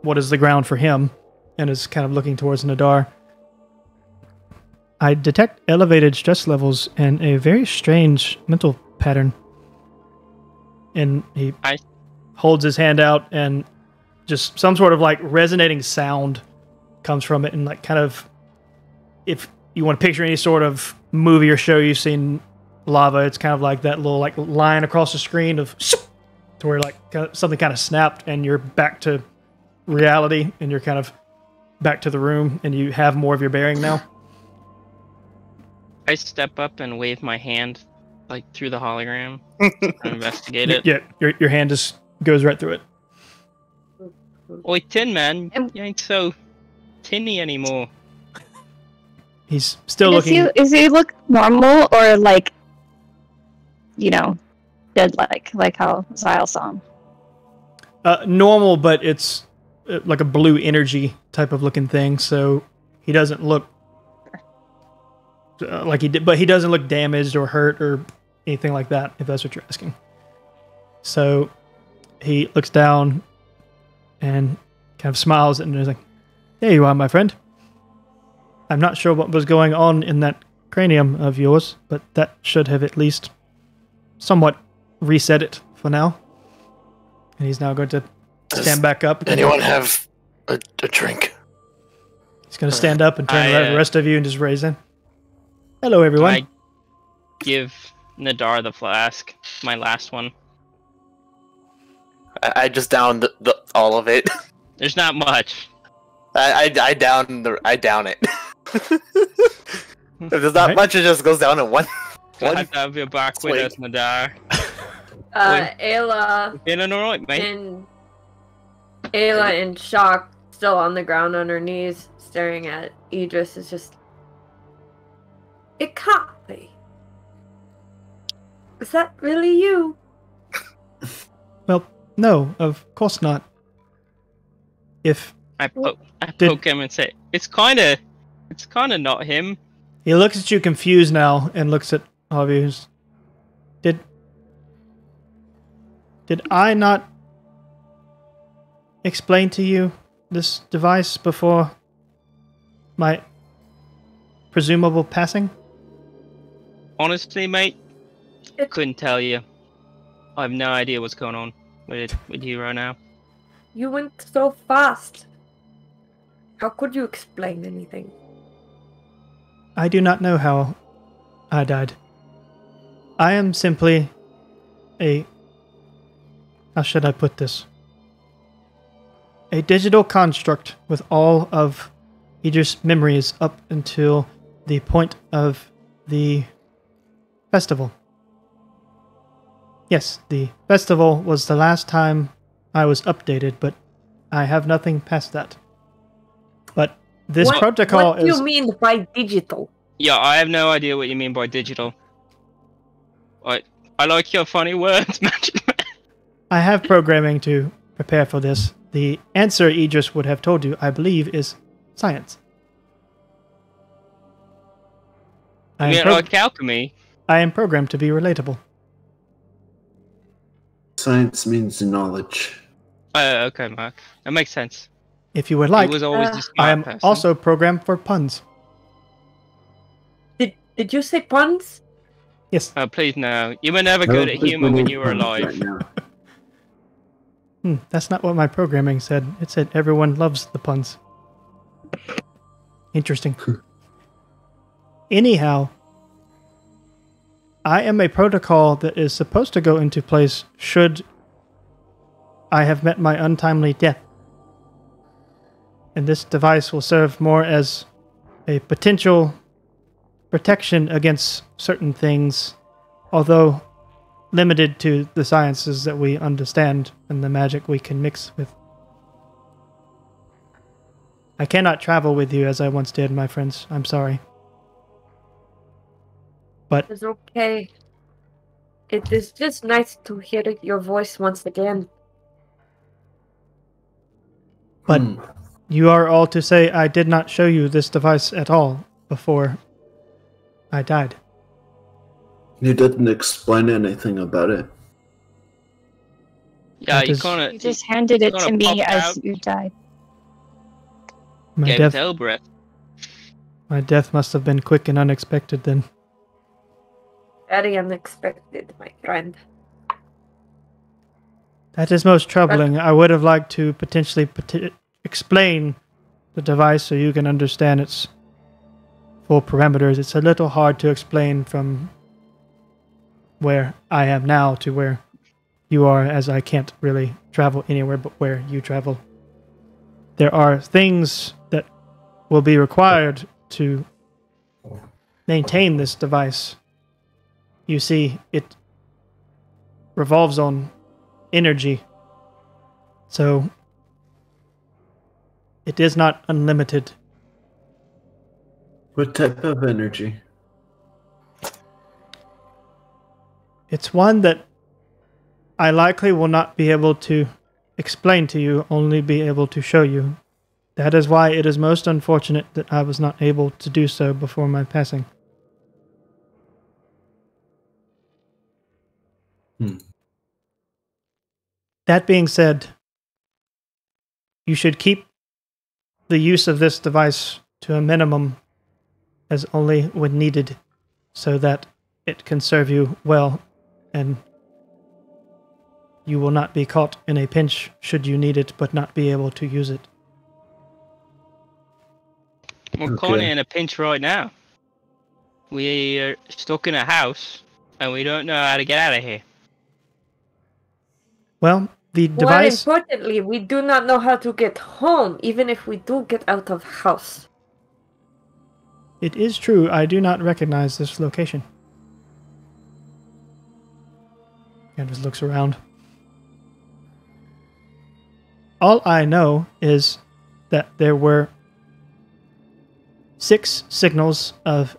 what is the ground for him and is kind of looking towards Nadar. I detect elevated stress levels and a very strange mental pattern. And he holds his hand out and just some sort of like resonating sound comes from it, and like kind of, if you want to picture any sort of movie or show you've seen lava, it's kind of like that little like line across the screen of to where like something kind of snapped and you're back to reality and you're kind of back to the room and you have more of your bearing now. I step up and wave my hand like through the hologram to investigate it. Yeah, your hand just goes right through it. Oi, Tin Man, you ain't so tinny anymore. He's still looking... Does he look normal or like, dead like how Zahel saw him? Normal, but it's like a blue energy type of looking thing, so he doesn't look like he did, but he doesn't look damaged or hurt or anything like that, if that's what you're asking. So he looks down and kind of smiles and is like, "There you are, my friend. I'm not sure what was going on in that cranium of yours, but that should have at least somewhat reset it for now." And he's now going to stand back up. Anyone have a drink? He's going to stand up and turn to the rest of you and just raise him. "Hello, everyone." I give Nadar the flask, my last one. I just downed all of it. There's not much. I down it. If there's not much, it just goes down in one. Glad to have you back with us, Nadar. Ayla. Feeling alright, mate? Ayla, in shock, still on the ground on her knees, staring at Idris, is just... It can't be. Is that really you? Well, no, of course not. If I poke him and say, it's kind of not him. He looks at you confused now and looks at all of you. Did I not explain to you this device before my presumable passing? Honestly, mate, I couldn't tell you. I have no idea what's going on with you right now. You went so fast. How could you explain anything? I do not know how I died. I am simply a... How should I put this? A digital construct with all of Idris' memories up until the point of the festival. Yes, the festival was the last time I was updated, but I have nothing past that. But this protocol is... What do you mean by digital? Yeah, I have no idea what you mean by digital. I like your funny words, Magic Man. I have programming to prepare for this. The answer Idris would have told you, I believe, is science. You mean like alchemy? I am programmed to be relatable. Science means knowledge. Okay, Mark. That makes sense. If you would like, He was always a smart I am person. also programmed for puns. Did you say puns? Yes. Oh, please no. You were never good at humor when you were alive. That's not what my programming said. It said everyone loves the puns. Interesting. Anyhow, I am a protocol that is supposed to go into place should I have met my untimely death. And this device will serve more as a potential protection against certain things, although limited to the sciences that we understand and the magic we can mix with. I cannot travel with you as I once did, my friends. I'm sorry. But It's okay. It is just nice to hear your voice once again. But you are all to say I did not show you this device at all before I died. You didn't explain anything about it. Yeah, you kind of... You just handed it to kinda me popped as out. you died. My Gave death, it hell breath. my death must have been quick and unexpected then. Very unexpected, my friend. That is most troubling. I would have liked to potentially explain the device so you can understand its full parameters. It's a little hard to explain from where I am now to where you are, as I can't really travel anywhere but where you travel. There are things that will be required to maintain this device. You see, it revolves on energy, so it is not unlimited. What type of energy? It's one that I likely will not be able to explain to you, only be able to show you. That is why it is most unfortunate that I was not able to do so before my passing. That being said, you should keep the use of this device to a minimum as only when needed, so that it can serve you well and you will not be caught in a pinch should you need it but not be able to use it. We're kind of in a pinch right now. We are stuck in a house and we don't know how to get out of here. Well, the device... More importantly, we do not know how to get home, even if we do get out of house. It is true, I do not recognize this location. Candace looks around. All I know is that there were 6 signals of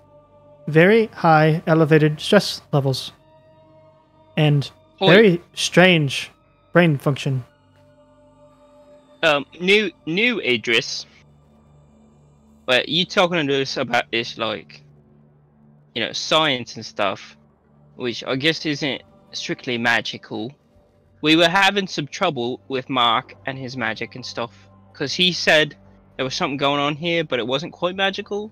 very high elevated stress levels and very strange brain function. New Idris, but you talking to us about this, like, you know, science and stuff, which I guess isn't strictly magical. We were having some trouble with Mark and his magic and stuff, because he said there was something going on here, but it wasn't quite magical.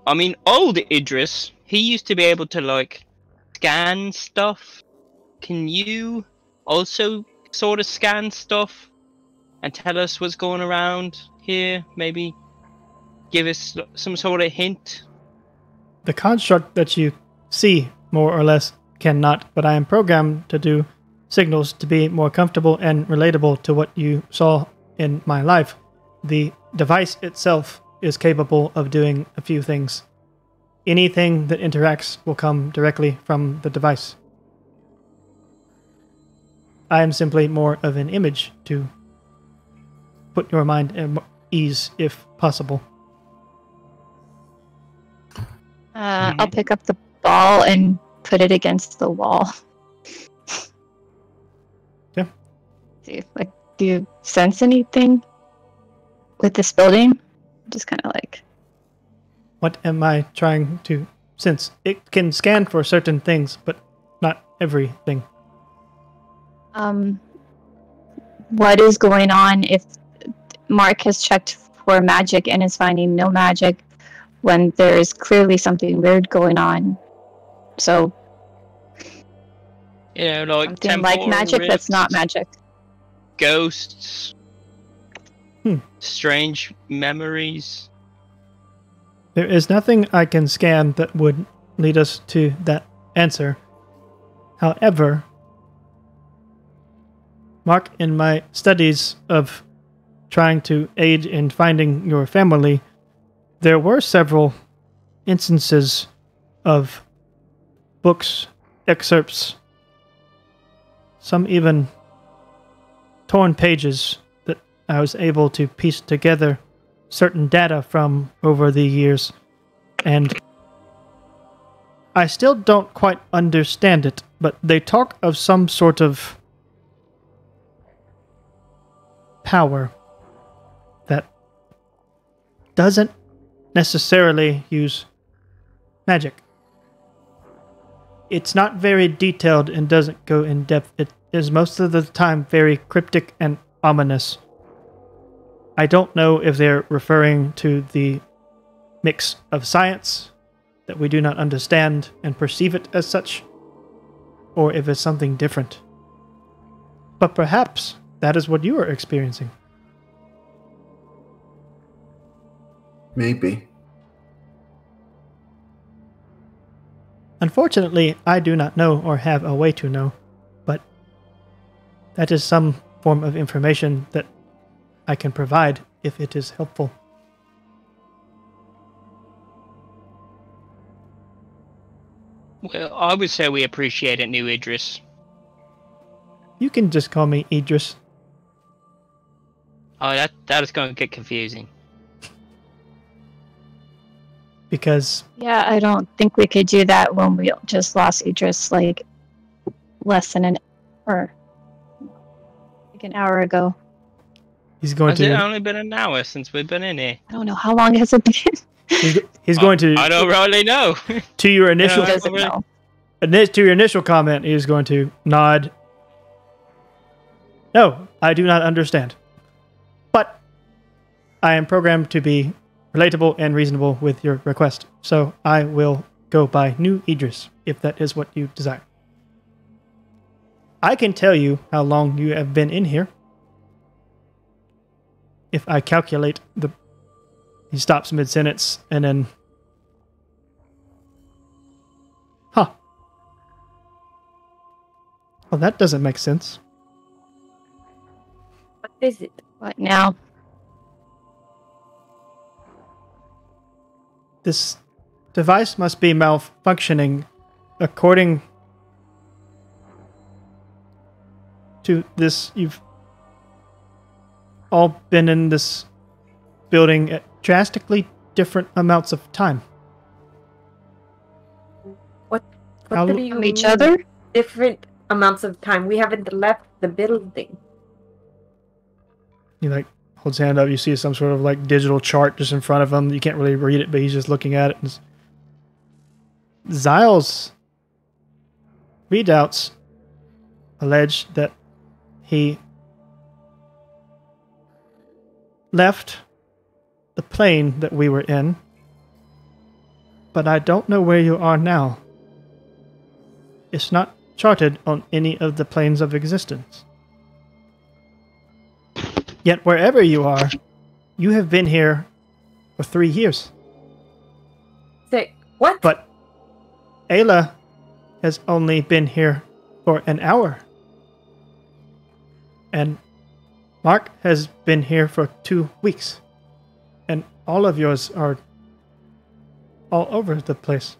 I mean, old Idris, he used to be able to, like, scan stuff. Can you also sort of scan stuff and tell us what's going around here? Maybe give us some sort of hint? The construct that you see, more or less, cannot, but I am programmed to do signals to be more comfortable and relatable to what you saw in my life. The device itself is capable of doing a few things. Anything that interacts will come directly from the device. I am simply more of an image to put your mind at ease, if possible. I'll pick up the ball and put it against the wall. Yeah. Like, do you sense anything with this building? Just kind of like... What am I trying to sense? It can scan for certain things, but not everything. What is going on if Mark has checked for magic and is finding no magic when there is clearly something weird going on? So, you know, like something like magic that's not magic. ghosts, strange memories. There is nothing I can scan that would lead us to that answer. However, Mark, in my studies of trying to aid in finding your family, there were several instances of books, excerpts, some even torn pages that I was able to piece together certain data from over the years, and I still don't quite understand it, but they talk of some sort of power that doesn't necessarily use magic. It's not very detailed and doesn't go in depth. It is most of the time very cryptic and ominous. I don't know if they're referring to the mix of science that we do not understand and perceive it as such, or if it's something different. But perhaps that is what you are experiencing. Maybe. Unfortunately, I do not know or have a way to know, but that is some form of information that I can provide if it is helpful. Well, I would say we appreciate it, New Idris. You can just call me Idris. Oh, that is going to get confusing. Because... Yeah, I don't think we could do that when we just lost Idris, like, less than an hour ago. He's going Has to... it only been an hour since we've been in here? I don't know. How long has it been? He's going to... I don't really know. To your initial... He doesn't know. To your initial comment, he is going to nod. No, I do not understand. But I am programmed to be relatable and reasonable with your request. So I will go by New Idris, if that is what you desire. I can tell you how long you have been in here. If I calculate the... He stops mid-sentence and then... Huh. Well, that doesn't make sense. What is it? What now? This device must be malfunctioning according to this. You've all been in this building at drastically different amounts of time. What How- do you From each mean? other? Different amounts of time. We haven't left the building. He like holds his hand up. You see some sort of like digital chart just in front of him. You can't really read it, but he's just looking at it. Zahel's readouts allege that he left the plane that we were in, but I don't know where you are now. It's not charted on any of the planes of existence. Yet wherever you are, you have been here for 3 years. Say, what? But Ayla has only been here for an hour. And Mark has been here for 2 weeks. And all of yours are all over the place.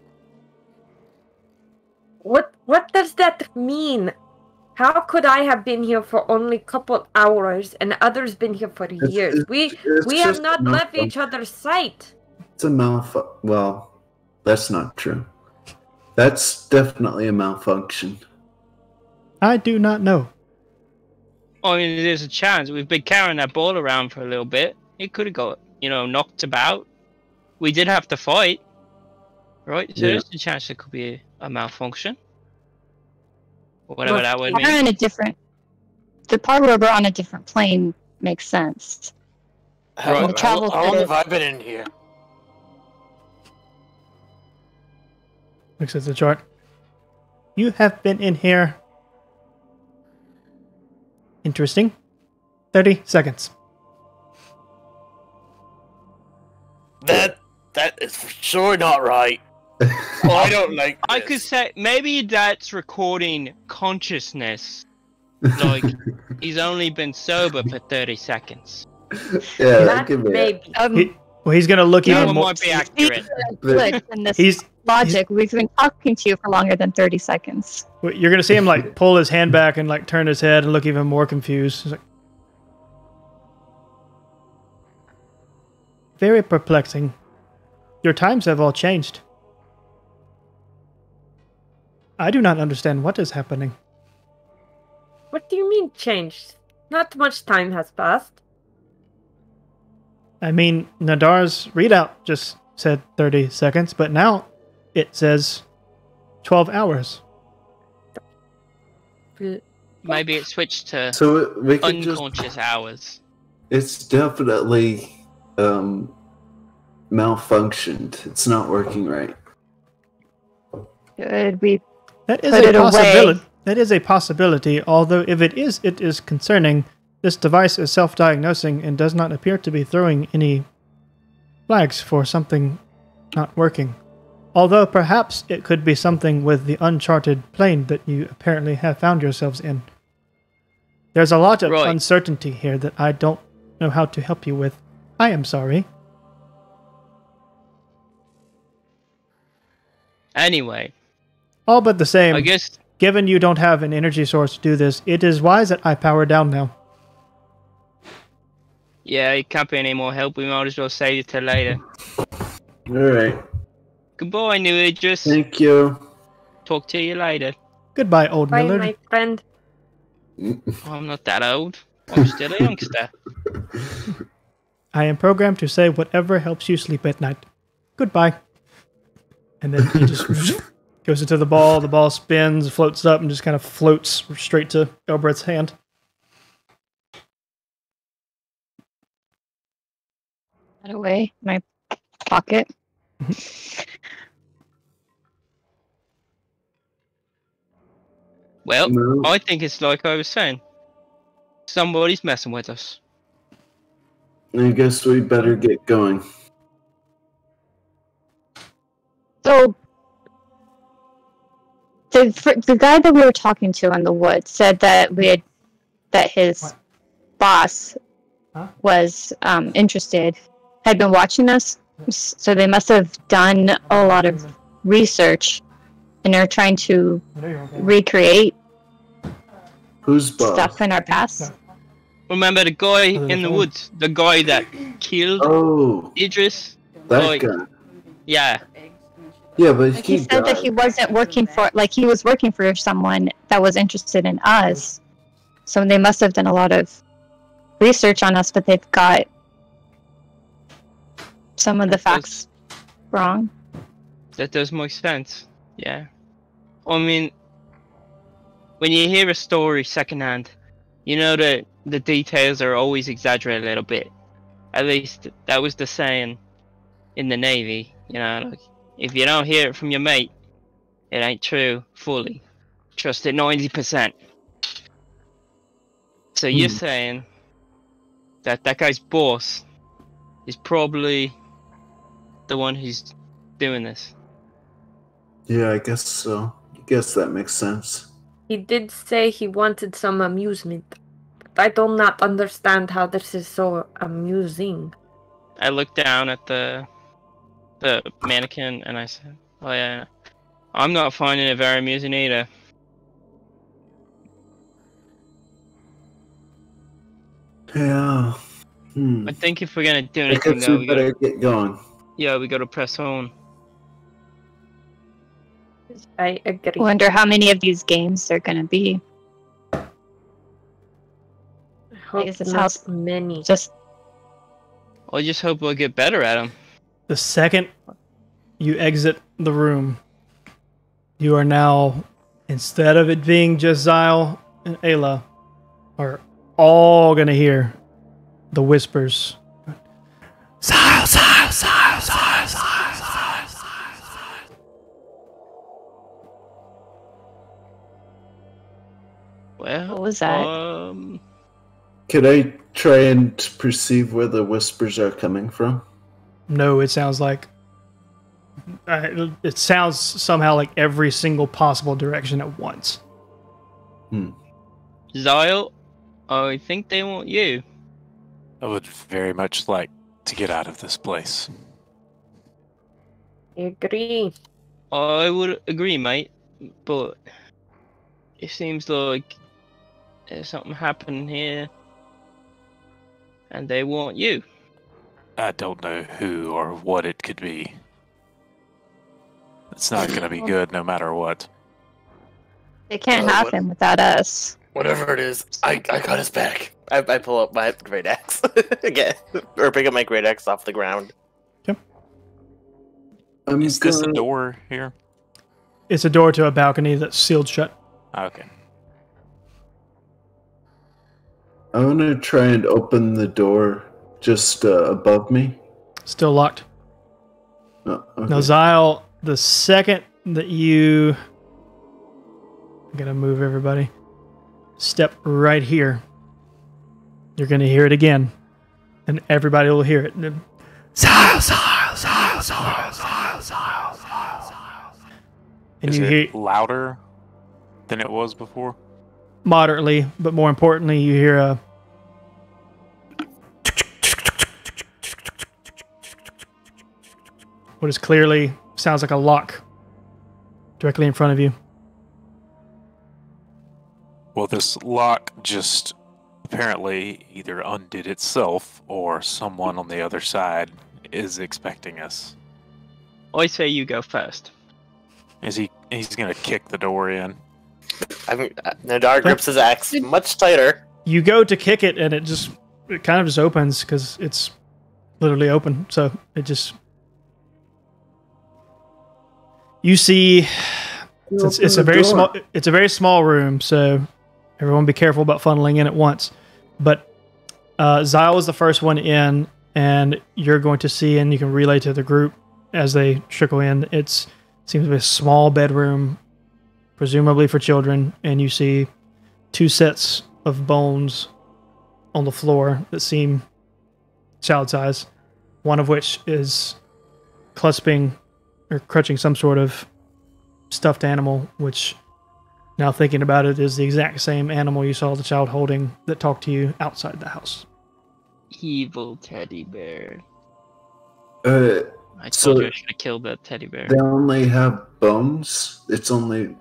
What does that mean? How could I have been here for only a couple hours and others been here for years? We have just not a left malfunction. each other's sight. It's a well, that's not true. That's definitely a malfunction. I do not know. I mean, there's a chance. We've been carrying that ball around for a little bit. It could have got, knocked about. We did have to fight, right? So Yeah. there's a chance it could be a malfunction. Whatever Well, that would We're mean. on a different. The part where we're on a different plane makes sense. How, The travel how long through- have I been in here? Looks at the chart. You have been in here. Interesting. 30 seconds. That is for sure not right. I don't like I this. could say maybe that's recording consciousness. Like he's only been sober for 30 seconds. Yeah, that That could be it. maybe. He's gonna look That even one more. might be accurate. Glitch in this He's logic. We've been talking to you for longer than 30 seconds. You're gonna see him like pull his hand back and like turn his head and look even more confused. He's like, very perplexing. Your times have all changed. I do not understand what is happening. What do you mean changed? Not much time has passed. I mean, Nadar's readout just said 30 seconds, but now it says 12 hours. Maybe it switched to So we can just. unconscious hours. It's definitely malfunctioned. It's not working right. Good. We That is Put a it away. possibility. That is a possibility, although if it is concerning. This device is self-diagnosing and does not appear to be throwing any flags for something not working. Although perhaps it could be something with the uncharted plane that you apparently have found yourselves in. There's a lot of Right. uncertainty here that I don't know how to help you with. I am sorry. Anyway, All but the same, I guess given you don't have an energy source to do this, it is wise that I power down now. yeah, it can't be any more help. We might as well save it till later. Alright. Goodbye, New Idris. Thank you. Talk to you later. Goodbye, old Bye, Millerd. my friend. I'm not that old. I'm still a youngster. I am programmed to say whatever helps you sleep at night. Goodbye. And then he just goes into the ball spins, floats up, and just kind of floats straight to Elbreth's hand. put it away in my pocket. Well, No. I think it's like I was saying. Somebody's messing with us. I guess we better get going. So the guy that we were talking to in the woods said that his boss was interested, had been watching us. So they must have done a lot of research and are trying to recreate Who's boss? stuff in our past. Remember the guy in the woods? The guy that killed Oh, Idris? that Like, guy. Yeah. Yeah, but Like he said that he wasn't working for, like he was working for someone that was interested in us. So they must have done a lot of research on us, but they've got some of the facts wrong. That does make sense. Yeah. I mean, when you hear a story secondhand, you know that the details are always exaggerated a little bit. At least that was the saying in the Navy. You know, like, if you don't hear it from your mate, it ain't true fully. Trust it 90%. So you're saying that that guy's boss is probably the one who's doing this. Yeah, I guess so. I guess that makes sense. He did say he wanted some amusement. But I do not understand how this is so amusing. I looked down at the mannequin and I said, "Oh yeah, I'm not finding it very amusing either." Yeah. I think if we're gonna do I anything guess though, we better get going. we gotta press on. I agree. I wonder how many of these games there are going to be. I hope guess this not house- many. Just I just hope we'll get better at them. The second you exit the room, you are now, instead of it being just Zahel and Ayla, are all gonna hear the whispers. Zahel, Zahel, Zahel, Zahel, Zahel, Zahel, Zahel. what Well, was that? Could I try and perceive where the whispers are coming from? No, it sounds like it sounds somehow like every single possible direction at once. Zahel, I think they want you. I would very much like to get out of this place. Agree. I would agree, mate, but it seems like there's something happening here, and they want you. I don't know who or what it could be. It's not going to be good no matter what. They can't have him without us. Whatever it is, I got his back. I pull up my great axe again, or pick up my great axe off the ground. Is this a door here? It's a door to a balcony that's sealed shut. Okay. I want to try and open the door just above me. Still locked. Oh, okay. Now, Zahel, the second that you... I'm going to move everybody. Step right here. You're going to hear it again. And everybody will hear it. And then, Zahel, Zahel, Zahel, Zahel, Zahel, Zahel, Zahel, Zahel. And Is you it hear louder than it was before? moderately, but more importantly, you hear a... what is clearly sounds like a lock directly in front of you. Well, this lock just apparently either undid itself or someone on the other side is expecting us. I say you go first. He's gonna kick the door in. Nadar grips his axe much tighter. You go to kick it, and it kind of just opens because it's literally open. So it just... You see, it's a very small room, so everyone be careful about funneling in at once. But Zahel was the first one in, and you're going to see, and you can relay to the group as they trickle in. It seems to be a small bedroom, presumably for children, and you see 2 sets of bones on the floor that seem child size. One of which is clutching or crutching some sort of stuffed animal, which, now thinking about it, is the exact same animal you saw the child holding that talked to you outside the house. Evil teddy bear. I So told you I should have killed that teddy bear. they only have bones? It's only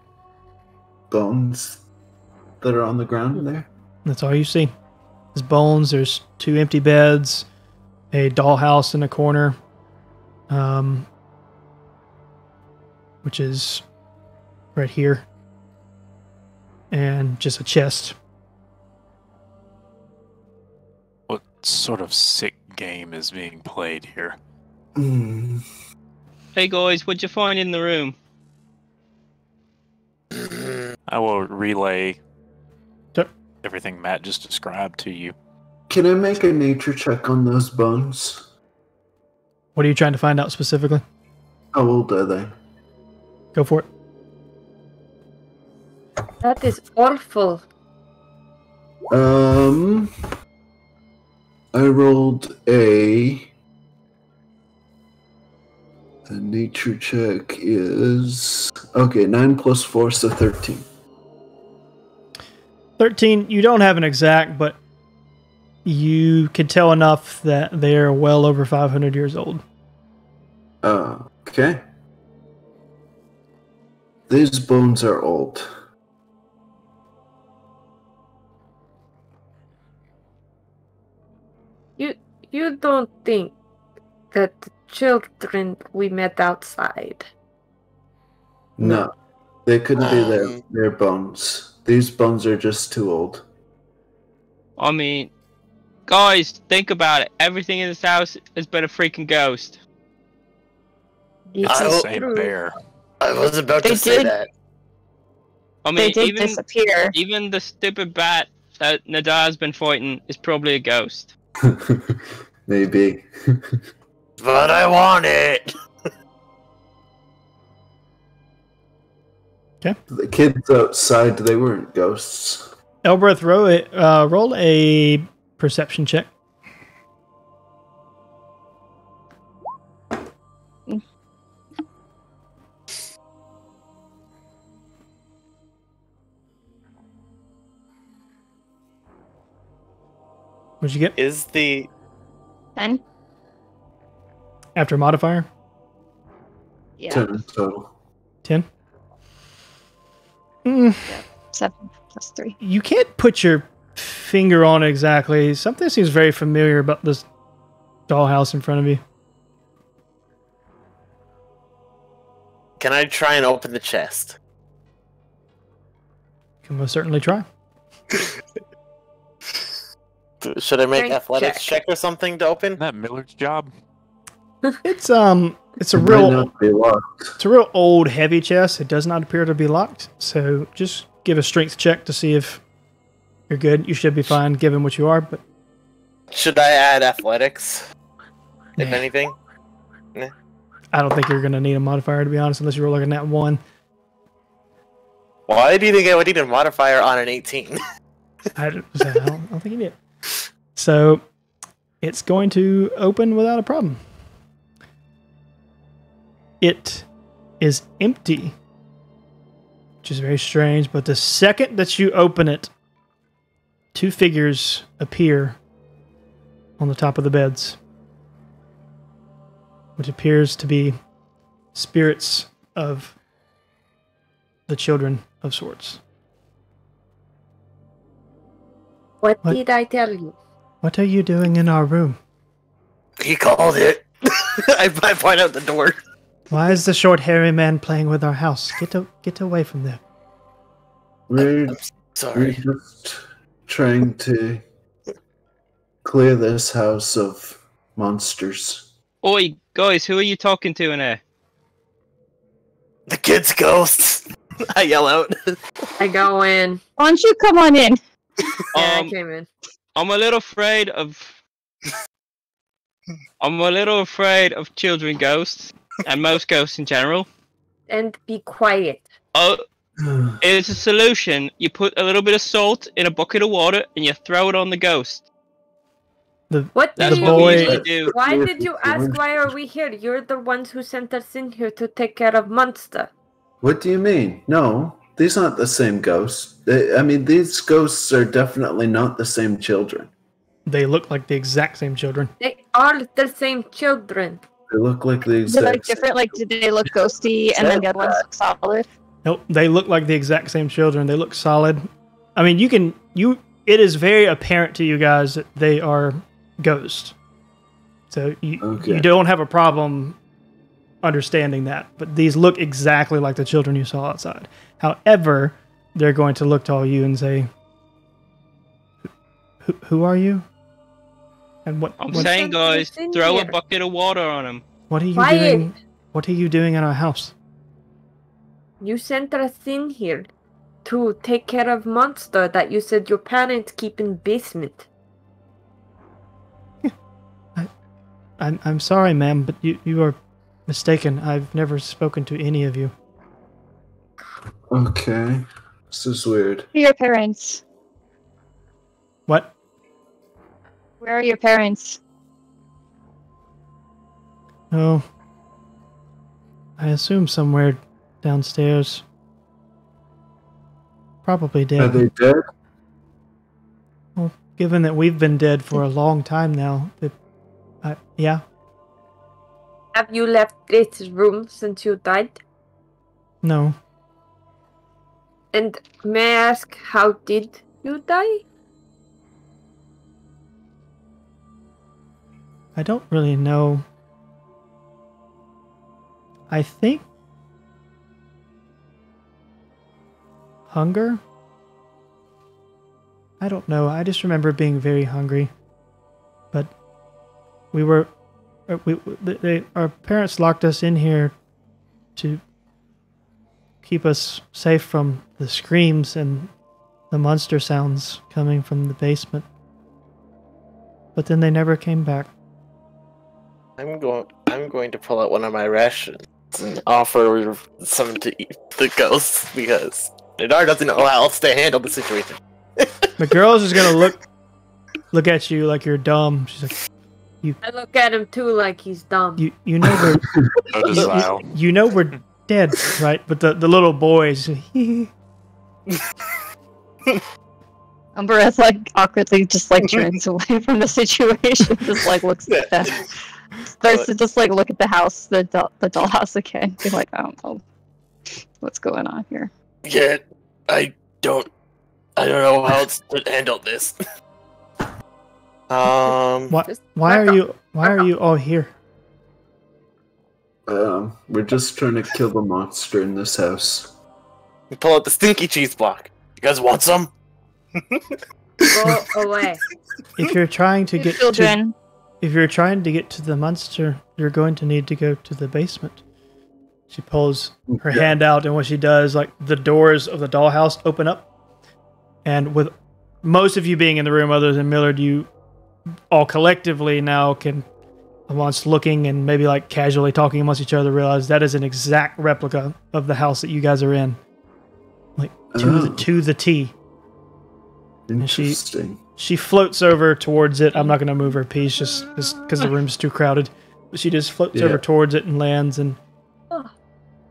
bones that are on the ground there? That's all you see. There's bones, there's 2 empty beds, a dollhouse in a corner, which is right here, and just a chest. What sort of sick game is being played here? Hey guys, what'd you find in the room? I will relay Sure. everything Matt just described to you. Can I make a nature check on those bones? What are you trying to find out specifically? How old are they? Go for it. That is awful. I rolled a nature check is... Okay, 9 plus 4, so 13. 13, you don't have an exact, but you can tell enough that they're well over 500 years old. Okay. These bones are old. You don't think that the children we met outside... No, they couldn't be their bones. These bones are just too old. I mean, guys, think about it. Everything in this house has been a freaking ghost. It's the It's same true. bear. I was about to They say did. that. I They mean, did disappear. even the stupid bat that Nadar's been fighting is probably a ghost. Maybe. But I want it! The kids outside, they weren't ghosts. Elbreth, roll a perception check. What'd you get? Is the 10? After modifier? Yeah. 10 total. 10? 7 plus 3. You can't put your finger on it exactly. Something seems very familiar about this dollhouse in front of you. Can I try and open the chest? You can most certainly try. Should I make Strength athletics check or something to open? Isn't that Miller's job? It's a It might real not be locked. it's a real old heavy chest. It does not appear to be locked. So just give a strength check to see if you're good. You should be fine given what you are, but Should I add athletics? If Nah. anything? I don't think you're gonna need a modifier to be honest, unless you were looking at 1. Why do you think I would need a modifier on an 18? I don't think you did. So it's going to open without a problem. It is empty, which is very strange, but the second that you open it, 2 figures appear on the top of the beds, which appears to be spirits of the children of sorts. What What? did I tell you? What are you doing in our room? He called it. I point out the door. Why is the short hairy man playing with our house? Get away from there. We're Sorry. just trying to clear this house of monsters. Oi, guys, who are you talking to in there? The kid's ghosts. I yell out. I go in. Why don't you come on in? Yeah, I Um, came in. I'm a little afraid of. I'm a little afraid of children ghosts and most ghosts in general. And be quiet. Oh, it's a solution. You put a little bit of salt in a bucket of water and you throw it on the ghost. What That's do The what you we boy- usually mean? do. Why did you ask why are we here? You're the ones who sent us in here to take care of Monster. What do you mean? No, these aren't the same ghosts. I mean, these ghosts are definitely not the same children. They look like the exact same children. They are the same children. They look like the They're exact like different, like did they look ghosty and then the other ones look solid? Nope, they look like the exact same children. They look solid. I mean, it is very apparent to you guys that they are ghosts. So you Okay. don't have a problem understanding that. But these look exactly like the children you saw outside. However, they're going to look to all you and say, who are you? And I'm what saying, guys, What's in throw a here? bucket of water on him. what are you Quiet. doing? What are you doing in our house? You sent us in here to take care of Monster that you said your parents keep in basement. I'm sorry, ma'am, but you are mistaken. I've never spoken to any of you. Okay. This is weird. Who are your parents? What? Where are your parents? Oh, I assume somewhere downstairs. Probably Are dead. they dead? Well, given that we've been dead for a long time now, yeah. Have you left this room since you died? No. And may I ask, how did you die? I don't really know. I think hunger? I don't know. I just remember being very hungry. But our parents locked us in here to keep us safe from the screams and the monster sounds coming from the basement. But then they never came back. I'm going to pull out one of my rations and offer some to eat the ghosts because Nadar doesn't know how else to handle the situation. The girl's just gonna look at you like you're dumb. She's like, I look at him too like he's dumb. you know we're So does Zahel. you know we're dead, right? But the little boys. Umbereth like awkwardly just like turns away from the situation, just like looks at them. Starts to just like look at the house, the dollhouse again. Be like, I don't know what's going on here. Yeah, I don't know how else to handle this. Why are you all here? We're just trying to kill the monster in this house. We pull out the stinky cheese block. You guys want some? Go away. If you're trying to get Children. if you're trying to get to the monster, you're going to need to go to the basement. She pulls her hand out, and what she does, like the doors of the dollhouse open up, and with most of you being in the room, other than Millerd, you all collectively now can, amongst looking and maybe like casually talking amongst each other, realize that is an exact replica of the house that you guys are in, like to the T. And she floats over towards it. I'm not going to move her piece just because the room's too crowded. But she just floats over towards it and lands and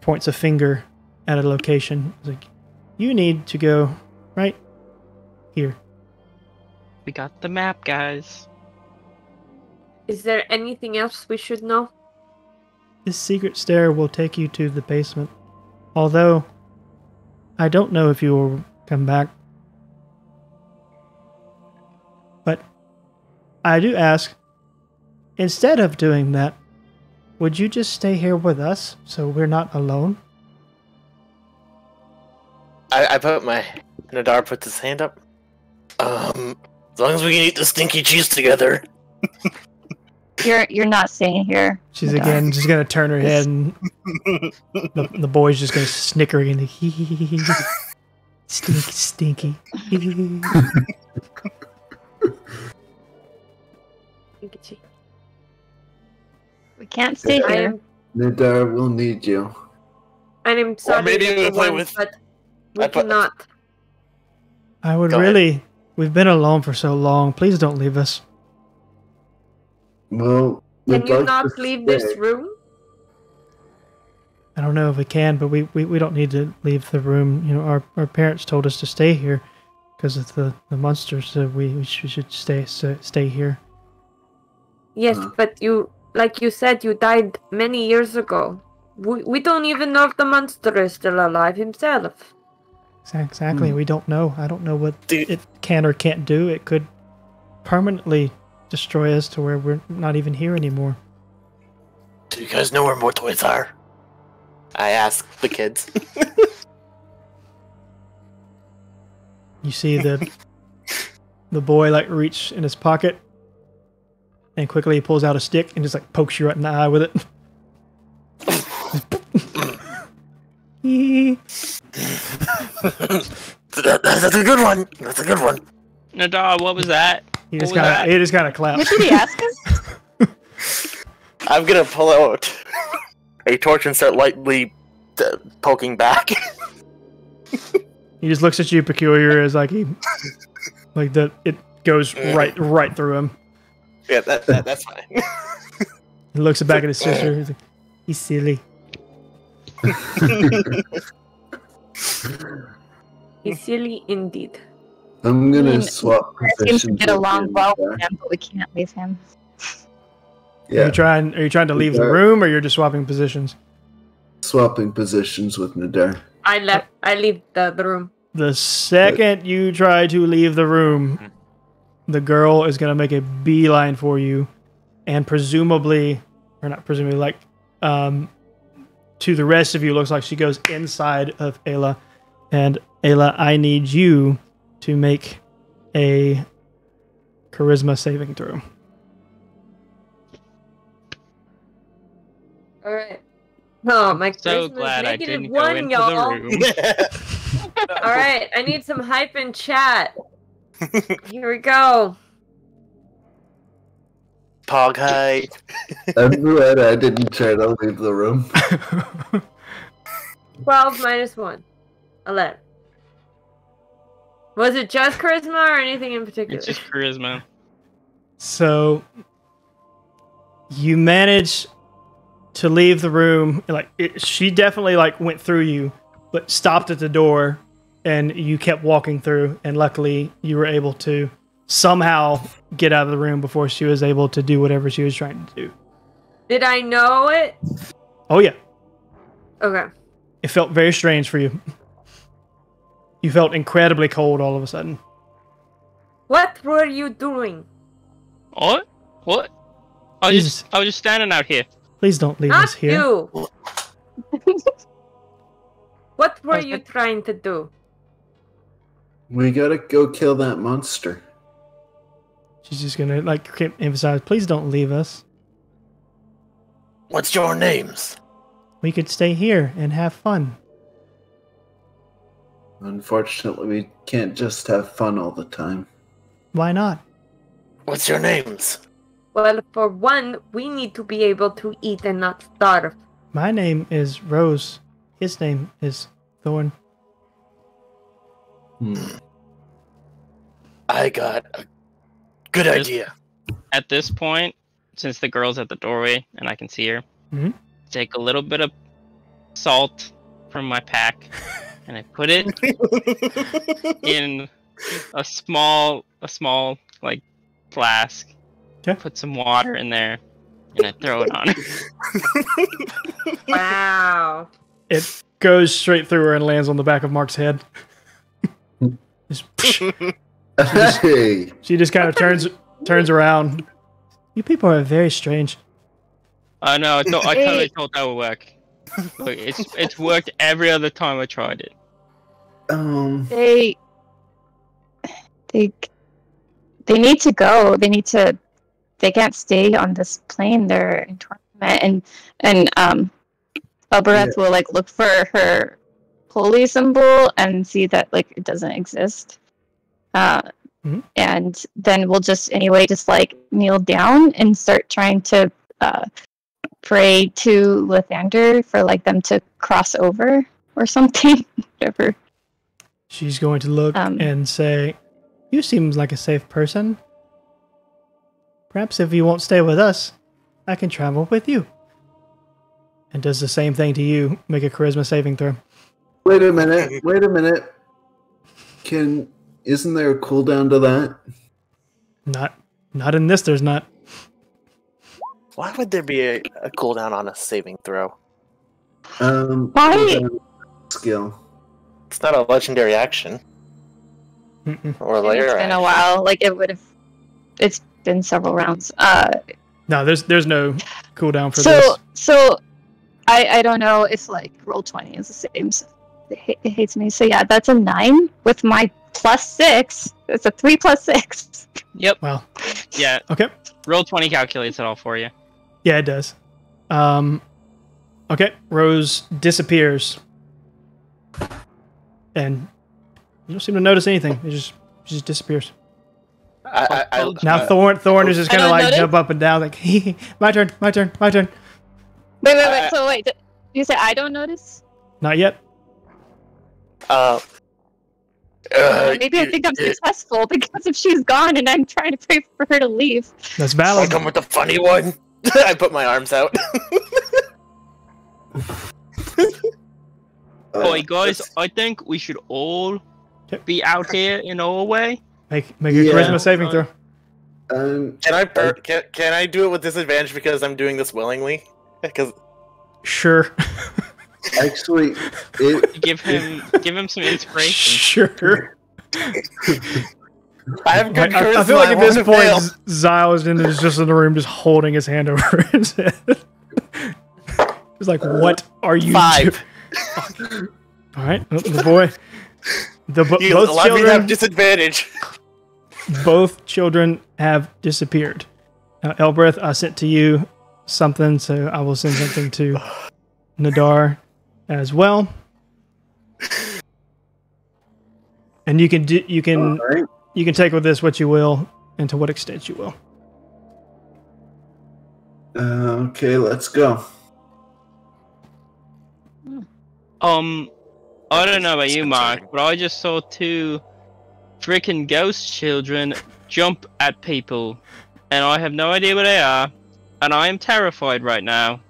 points a finger at a location. It's like, you need to go right here. We got the map, guys. Is there anything else we should know? This secret stair will take you to the basement. Although, I don't know if you will come back. But I do ask, instead of doing that, would you just stay here with us so we're not alone? I put my... Nadar puts his hand up. As long as we can eat the stinky cheese together. You're not staying here. She's again just gonna turn her head, and the boy's just gonna snicker again. Stinky. We can't stay here. Nadar will need you. I'm sorry, maybe we'll play everyone, with- but we cannot. I would Go really... We've been alone for so long. Please don't leave us. Well, Can we'd you like not to leave stay. this room? I don't know if we can, but we don't need to leave the room. You know, our parents told us to stay here because of the monsters. So we should stay here. Yes, but you, like you said, you died many years ago. We don't even know if the monster is still alive himself. Exactly. We don't know. I don't know what it can or can't do. It could permanently destroy us to where we're not even here anymore. Do you guys know where more toys are? I ask the kids. You see the boy like reach in his pocket, and quickly he pulls out a stick and just like pokes you right in the eye with it. That's a good one. That's a good one. Nadar, what was that? He just kind of claps. What did he ask him? I'm gonna pull out a torch and start lightly poking back. He just looks at you peculiar as like it goes right through him. Yeah, that's fine. He looks back at his sister. He's like, he's silly. He's silly indeed. I'm gonna swap Seems to positions. get with along you, well Nadar. with him, but we can't leave him. Yeah, Are you trying to leave the room, or you're just swapping positions? swapping positions with Nadar. I leave the room. The second you try to leave the room, the girl is gonna make a beeline for you, and presumably, or not presumably, like to the rest of you, looks like she goes inside of Ayla. And Ayla, I need you to make a charisma saving throw. All right. Oh, my So charisma glad is I didn't go -1, into y'all. the room. All right, I need some hype in chat. Here we go. Pog height. I'm glad I didn't try to leave the room. 12 minus 1. 11. Was it just charisma or anything in particular? It's just charisma. So you manage to leave the room. She definitely went through you, but stopped at the door, and you kept walking through. And luckily, you were able to somehow get out of the room before she was able to do whatever she was trying to do. Did I know it? Oh yeah. Okay. It felt very strange for you. You felt incredibly cold all of a sudden. What were you doing? What? What? I was just standing out here. Please don't leave us Not here. you. What were you trying to do? We gotta go kill that monster. She's just gonna emphasize, please don't leave us. What's your names? We could stay here and have fun. Unfortunately, we can't just have fun all the time. Why not? What's your names? Well, for one, we need to be able to eat and not starve. My name is Rose. His name is Thorn. I got a good idea. At this point, since the girl's at the doorway and I can see her, take a little bit of salt from my pack and I put it in a small flask. Okay. Put some water in there and I throw it on her. Wow. It goes straight through her and lands on the back of Mark's head. Hey! She just kind of turns around. You people are very strange. I know. I totally thought that would work. Look, it's worked every other time I tried it. They need to go. They can't stay on this plane. They're in tournament, and Elbereth will look for her holy symbol and see that it doesn't exist. And then we'll just kneel down and start trying to pray to Lathander for them to cross over or something. Whatever. She's going to look and say, "You seem like a safe person. Perhaps if you won't stay with us, I can travel with you." And does the same thing to you. Make a charisma saving throw. Wait a minute. Isn't there a cooldown to that? Not in this, there's not. Why would there be a cooldown on a saving throw? Why? Skill. It's not a legendary action. Or a layer It's been a while. It's been several rounds. No, there's no cooldown for this. So I don't know if Roll20 is the same. So it hates me. So yeah, that's a 9 with my +6. It's a 3 + 6. Yep. Well. Yeah. Okay. Roll20 calculates it all for you. Yeah, it does. Okay. Rose disappears. And you don't seem to notice anything. She just disappears. Now Thorn is just kind of jump up and down my turn. Wait. So wait, you say I don't notice? Not yet. Maybe I think I'm successful because if she's gone and I'm trying to pray for her to leave. That's valid. I'll come with the funny one. I put my arms out. Boy, guys, I think we should all be out here in our way. Make a charisma saving throw. Can I do it with disadvantage because I'm doing this willingly? Because sure. Actually, give him some inspiration. Sure. I have good charisma. I feel like at this point, Zahel is just in the room, just holding his hand over his head. He's like, "What are you 5. doing?" All right, the boy. Both children have disadvantage. Both children have disappeared. Now, Elbereth, I sent to you something, so I will send something to Nadar as well. And you can take with this what you will, and to what extent you will. Okay, let's go. I don't know about you, Mark, but I just saw 2 freaking ghost children jump at people and I have no idea where they are, and I am terrified right now.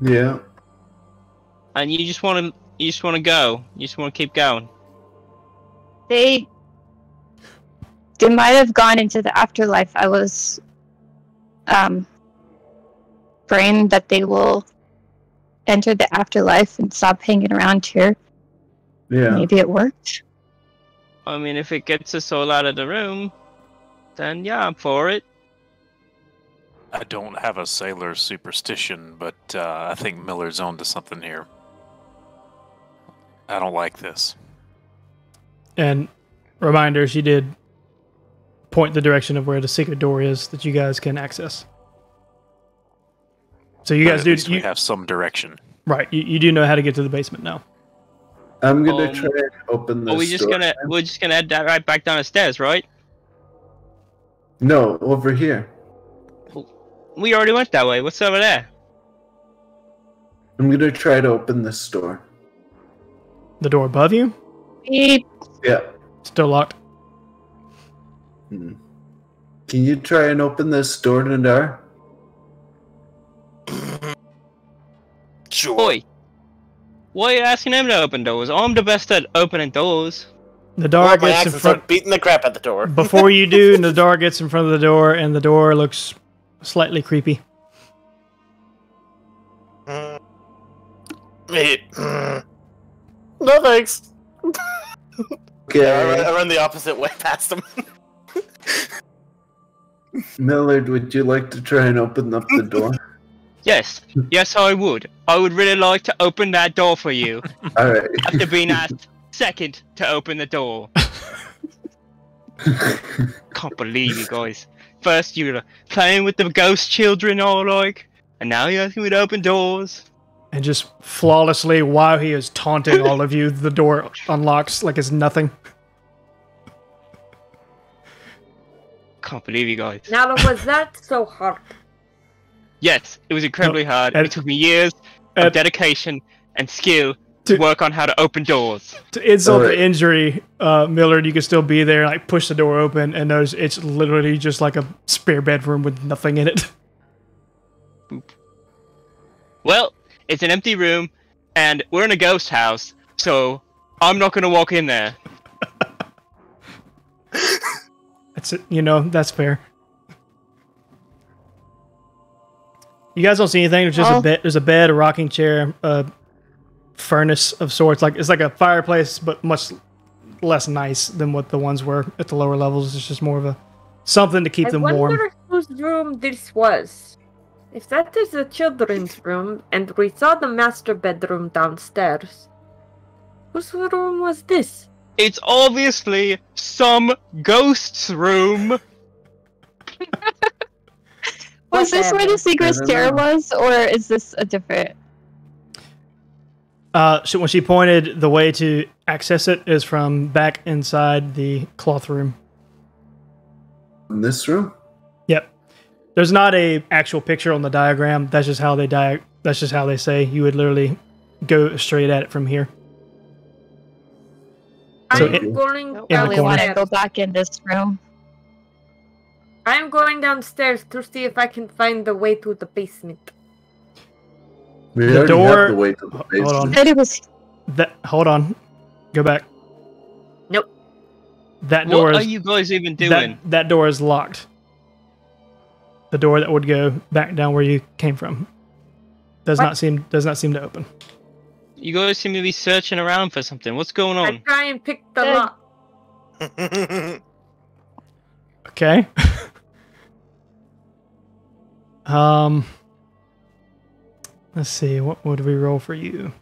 Yeah. And you just want to go. You just want to keep going. They might have gone into the afterlife. I was praying that they will enter the afterlife and stop hanging around here. Yeah. Maybe it worked. I mean, if it gets us all out of the room, then yeah, I'm for it. I don't have a sailor superstition, but I think Miller's onto something here. I don't like this. And reminder, she did point the direction of where the secret door is that you guys can access. So you But guys at do. least we have some direction. Right, you do know how to get to the basement now. I'm gonna try and open this We're just gonna head right back down the stairs, right? No, over here. We already went that way. What's over there? I'm gonna try to open this door. The door above you? Beep. Yeah. Still locked. Can you try and open this door, Nadar? Sure. Boy, why are you asking him to open doors? I'm the best at opening doors. Nadar My gets in accents front. start beating the crap at the door. Before you do, Nadar gets in front of the door, and the door looks slightly creepy. No thanks. Okay. I run the opposite way past him. Millerd, would you like to try and open up the door? Yes, I would. I would really like to open that door for you. Alright. After being asked second to open the door. Can't believe you guys. First you were playing with the ghost children all like, and now you're asking me to open doors. And just flawlessly, while he is taunting all of you, the door unlocks like it's nothing. Can't believe you guys. Now, was that so hard? Yes, it was incredibly hard. and- It took me years of dedication and skill to work on how to open doors. To insult Alright. the injury, Millerd, you can still be there, like push the door open, and notice it's literally just like a spare bedroom with nothing in it. Well, it's an empty room, and we're in a ghost house, so I'm not gonna walk in there. That's it. That's fair. You guys don't see anything. There's just a bed. There's a bed, a rocking chair, a furnace of sorts. Like it's like a fireplace, but much less nice than what the ones were at the lower levels. It's just more of a something to keep them I warm. wonder whose room this was. If that is the children's room, and we saw the master bedroom downstairs, whose room was this? It's obviously some ghost's room. Was this where the secret I don't stair know. was, or is this a different? When she pointed, the way to access it is from back inside the cloth room. In this room? Yep. There's not a actual picture on the diagram. That's just how they That's just how they say you would literally go straight at it from here. So I'm going the Really want to downstairs. go back in this room. I'm going downstairs to see if I can find the way to the basement. We The already door- have the way to the Hold basement. on. Said it was. Hold on. Go back. Nope. That door What are is you guys even doing? that door is locked. The door that would go back down where you came from does What? not seem to open. You guys seem to be searching around for something. What's going I on? try and pick the Good. lock. Okay. Let's see. What would we roll for you?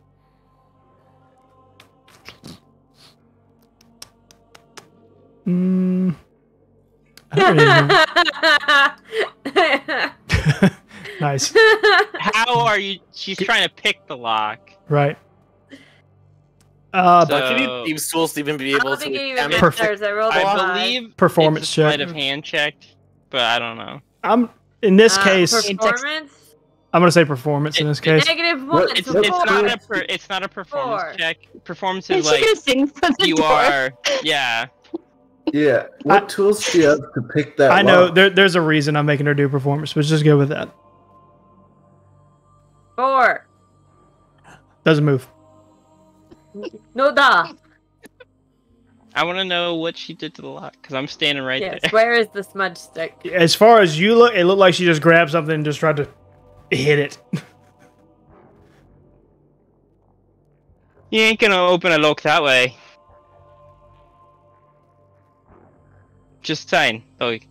I don't really know. Nice. How are you? She's trying to pick the lock. Right. So- But you need thieves tools to even be I able don't to think it even examine. Perfect. matters. I rolled a I five. believe Performance it's a check. sleight of hand check, but I don't know. I'm in this case. Performance? I'm gonna say performance in this case. Negative What- one. It's so not four. it's not a performance Four. check. Performance Is is she like gonna sing for the you door? are. Yeah. Yeah. What tools do you have to pick that I know lock? there's a reason I'm making her do performance, but just go with that. 4. Doesn't move. No da. I want to know what she did to the lock because I'm standing right Yes. there. Where is the smudge stick? As far as you look, it looked like she just grabbed something and just tried to hit it. You ain't gonna open a lock that way. Just saying, like,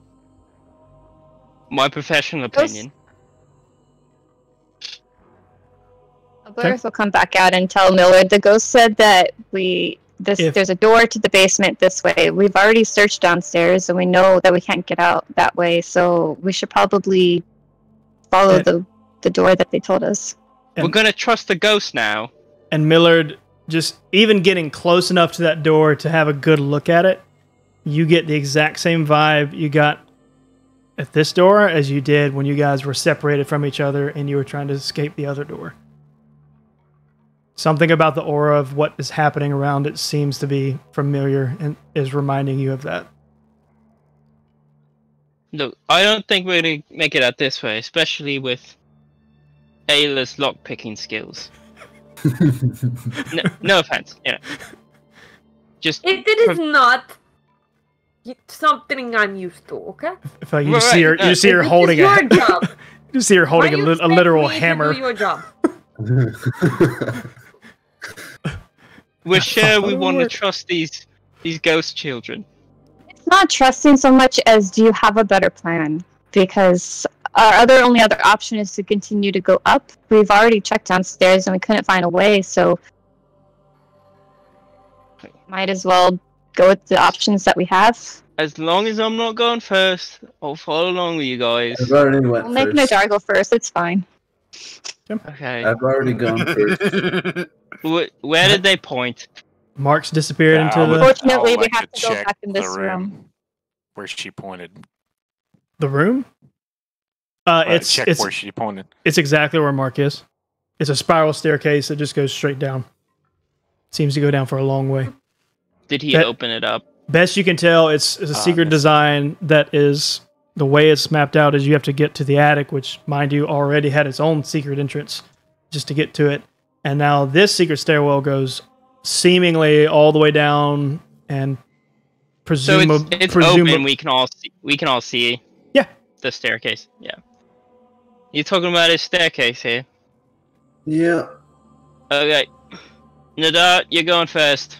my professional opinion. Blairth will come back out and tell Millerd. The ghost said that there's a door to the basement this way. We've already searched downstairs, and we know that we can't get out that way. So we should probably follow the door that they told us. We're gonna trust the ghost now. And Millerd, just even getting close enough to that door to have a good look at it, you get the exact same vibe you got at this door as you did when you guys were separated from each other and you were trying to escape the other door. Something about the aura of what is happening around it seems to be familiar and is reminding you of that. Look, I don't think we're gonna make it out this way, especially with Ayla's lockpicking skills. No offense, you know. Just It is not something I'm used to. Okay. If you just see her, you just see her holding your job. You just see her holding Why a you expect literal me to hammer. do your job. we're sure we want to trust these ghost children. It's not trusting so much as do you have a better plan? Because our only other option is to continue to go up. We've already checked downstairs and we couldn't find a way, so might as well go with the options that we have. As long as I'm not going first, I'll follow along with you guys. I've already went We'll make first. Nadar go first, it's fine. Okay. I've already gone first. Where did they point? Mark's disappeared into the Unfortunately, we like have to go check back in the this room. where she pointed. room. Check where she pointed. It's exactly where Mark is. It's a spiral staircase that just goes straight down. Seems to go down for a long way. Did he open it up? Best you can tell, it's a secret design that is the way it's mapped out is you have to get to the attic, which, mind you, already had its own secret entrance just to get to it. And now this secret stairwell goes seemingly all the way down and So it's open. We can all see. Yeah. The staircase. Yeah. You talking about a staircase here? Yeah. Okay. Nadar, you're going first.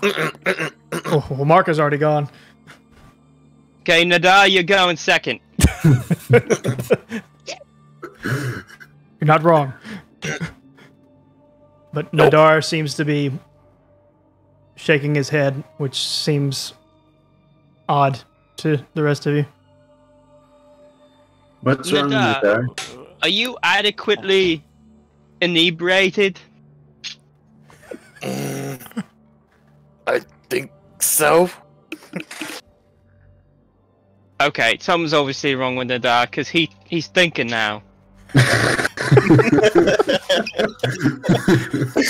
Oh, well, Mark has already gone. Okay, Nadar, you're going second. You're not wrong. But Nadar seems to be shaking his head, which seems odd to the rest of you. What's wrong with Nadar, that? are you adequately inebriated? I think so. Okay, something's obviously wrong with Nadar, because he's thinking now.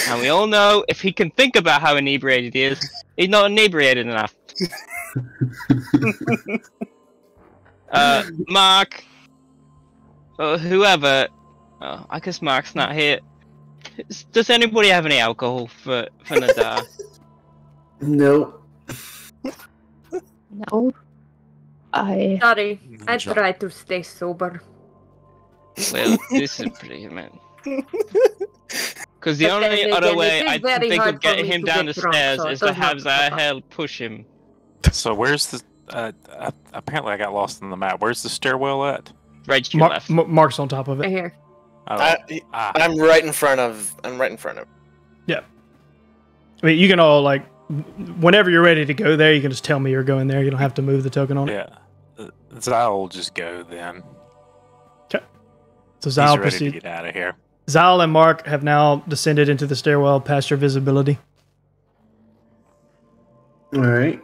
And we all know if he can think about how inebriated he is, he's not inebriated enough. Mark, or whoever. Oh, I guess Mark's not here. Does anybody have any alcohol for Nadar? No. No. Sorry, I try to stay sober. Well, this is pretty, man. Because the But only then other again, way it is I very think hard of for getting me him to down get the drunk, stairs so it is to does have not help. Zahel push him. So where's the? Apparently, I got lost in the map. Where's the stairwell at? Right to your left. Mark's on top of Right it. here. Oh, I'm right in front of. Yeah. I mean, you can all, like, whenever you're ready to go there, you can just tell me you're going there. You don't have to move the token on it. yeah. Zahel will just go then. Okay. So He's Zahel ready to proceeds. get out of here. Zahel and Mark have now descended into the stairwell past your visibility. All right.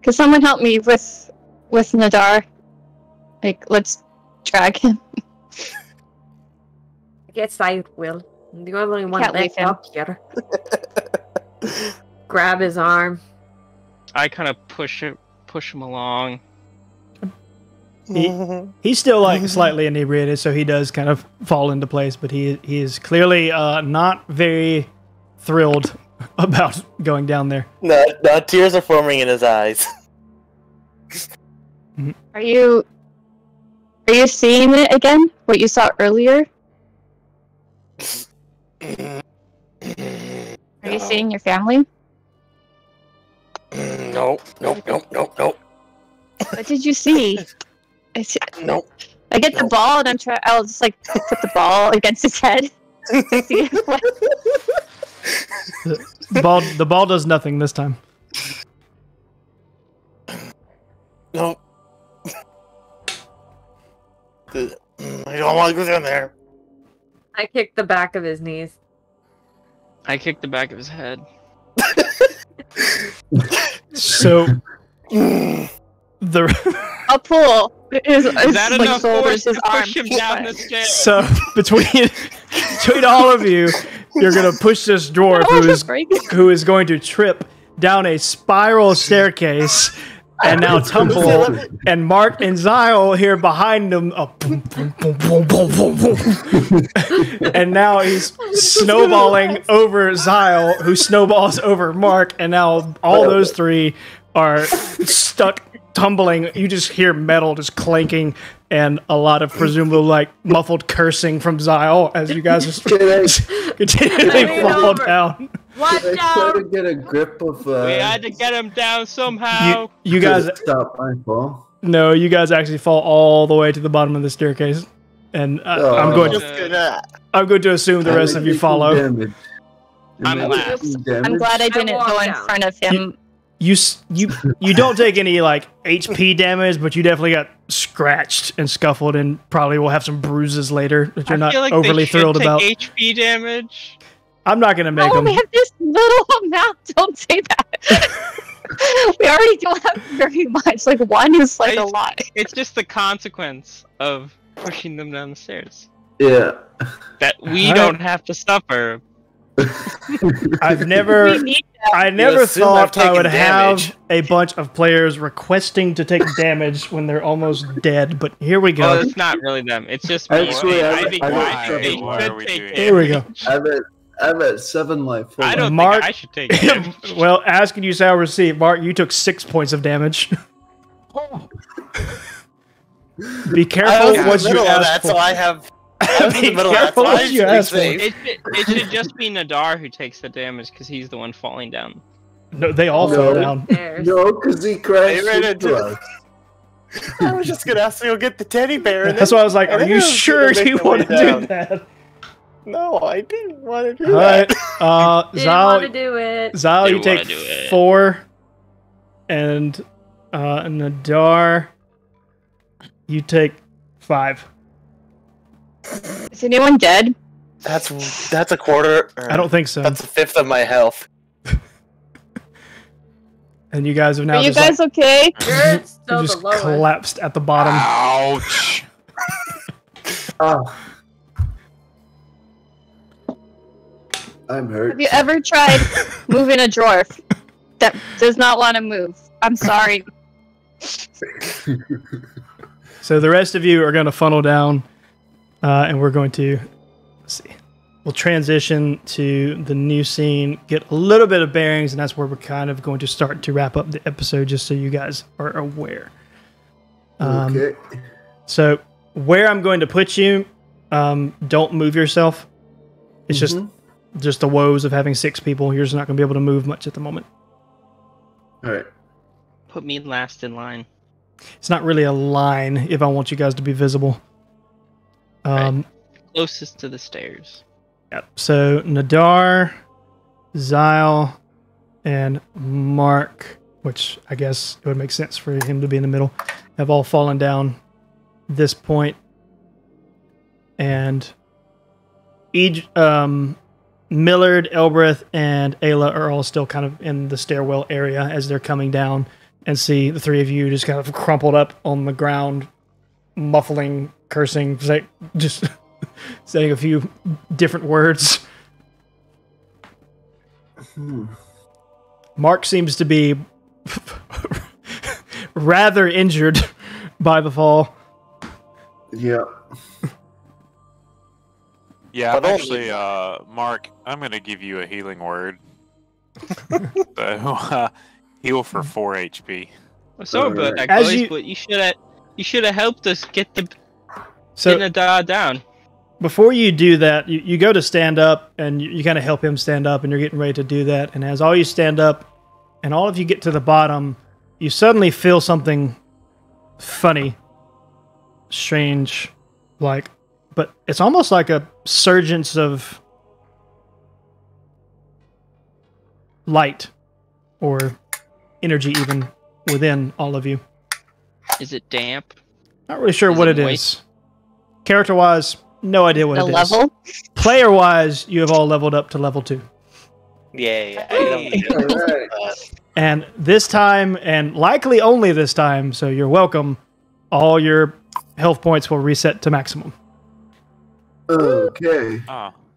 Could someone help me with Nadar? Like, let's drag him. I guess I will. I'm the only one Can't leave left him. up here. Grab his arm. I kind of push him along. He's still like slightly inebriated, so he does kind of fall into place, but he is clearly not very thrilled about going down there. No, tears are forming in his eyes. Are you seeing it again? What you saw earlier? Are you seeing your family? Nope. What did you see? Nope. I get the ball and I'll just like put the ball against his head. See what? The ball does nothing this time. Nope. I don't want to go down there. I kicked the back of his knees. I kicked the back of his head. So I'll pull his Is that like, enough shoulders, force to his arm. push him down the stairs? so between all of you, you're gonna push this dwarf who is going to trip down a spiral staircase and now tumble, and Mark and Zyle here behind him, boom, boom, boom, boom, boom, boom, boom. And now he's snowballing over Zyle, who snowballs over Mark, and now all those three are stuck tumbling. You just hear metal just clanking and a lot of presumably like muffled cursing from Zyle as you guys just continually fall down. Watch I try out! to get a grip of. We had to get him down somehow. You guys stop my fall. No, you guys actually fall all the way to the bottom of the staircase, and I'm going to assume the rest of you follow. I'm last. I'm glad I didn't go in down. front of him. You don't take any like HP damage, but you definitely got scratched and scuffled, and probably will have some bruises later that you're not overly thrilled about. HP damage. I'm not gonna make Oh, them. we have this little amount. Don't say that. We already don't have very much. Like one is like a lot. It's just the consequence of pushing them down the stairs. Yeah. That we don't have to suffer. I've never. We need that. I never assume I've thought I would taken damage. have a bunch of players requesting to take damage when they're almost dead, but here we Well, go. it's not really them. It's just me. Actually, I think I they why are should we take doing Here we go. damage. I'm at 7 life. Hold I on. don't Mark- think I should take damage. Well, asking you shall receive. Mark, you took 6 points of damage. Be I careful was in what the you middle of ask that, for. so I have. I was in Be the middle of that, careful so I what you should ask for. be safe. It should just be Nadar who takes the damage because he's the one falling down. No, they all No. fell down. There's No, because he crashed They ran into into- us. I was just gonna ask to go get the teddy bear. And That's then, why I was like, and are then you I was sure gonna make you my want way to do down. that? No, I didn't want to do All that. right. didn't want to Zal, do it. Zal, you Didn't take wanna do it. 4. And Nadar, you take 5. Is anyone dead? That's a quarter. I don't think so. That's a fifth of my health. And you guys have now Are you just, guys okay? You're you still the just lowest. collapsed at the bottom. Ouch! Oh. I'm hurt. Have you ever tried moving a dwarf that does not want to move? I'm sorry. So the rest of you are going to funnel down, and we're going to, let's see, we'll transition to the new scene, get a little bit of bearings, and that's where we're kind of going to start to wrap up the episode, just so you guys are aware. Okay. So where I'm going to put you, don't move yourself. It's just the woes of having 6 people. You're just not going to be able to move much at the moment. All right. Put me last in line. It's not really a line if I want you guys to be visible. Right. Closest to the stairs. Yep. So Nadar, Zyle, and Mark, which I guess it would make sense for him to be in the middle, have all fallen down this point. And Millerd, Elbreth, and Ayla are all still kind of in the stairwell area as they're coming down, and see the 3 of you just kind of crumpled up on the ground, muffling, cursing, just saying a few different words. Mark seems to be rather injured by the fall. Yeah. Yeah, But actually, Mark, I'm gonna give you a healing word. So, heal for 4 HP. I'm sorry about that, As guys, but you should have helped us get the So down. before you do that, you go to stand up, and you kind of help him stand up, and you're getting ready to do that. And as all you stand up, and all of you get to the bottom, you suddenly feel something funny, strange, but it's almost like a surgence of light or energy even within all of you. Is it damp? Not really sure what it is. Character-wise, no idea what The it is. level? Player-wise, you have all leveled up to level 2. Yeah. Alright. And this time, and likely only this time, so you're welcome, all your health points will reset to maximum. Okay.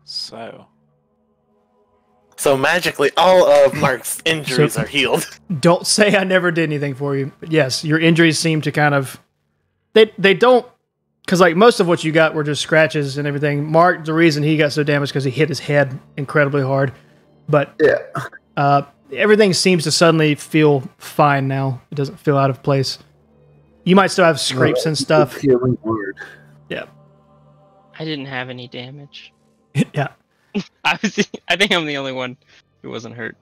So So magically, all of Mark's injuries are healed. Don't say I never did anything for you, but yes, your injuries seem to kind of... They don't... Because most of what you got were just scratches and everything. Mark, the reason he got so damaged because he hit his head incredibly hard. But Yeah. Everything seems to suddenly feel fine now. It doesn't feel out of place. You might still have scrapes and stuff. Healing word. Yeah. I didn't have any damage. Yeah. I think I'm the only one who wasn't hurt.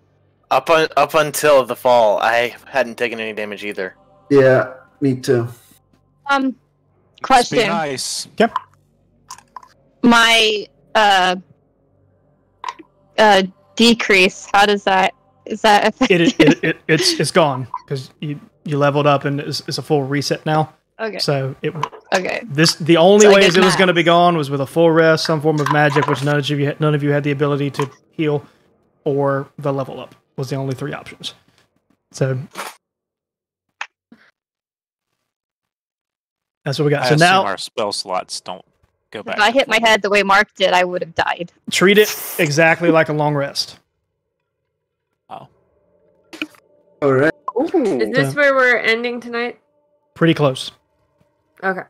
Up until the fall, I hadn't taken any damage either. Yeah, me too. Question. be nice. Yep. My decrease. How does that? Is that affect? It's gone because you leveled up and it's a full reset now. Okay. So Okay. the only So I ways guess it was not. going to be gone was with a full rest, some form of magic, which none of you had the ability to heal, or the level up was the only 3 options. So that's what we got. I So assume now our spell slots don't go back. If I hit my head the way Mark did, I would have died. treat it exactly like a long rest. Alright. Is this where we're ending tonight? Pretty close. Okay.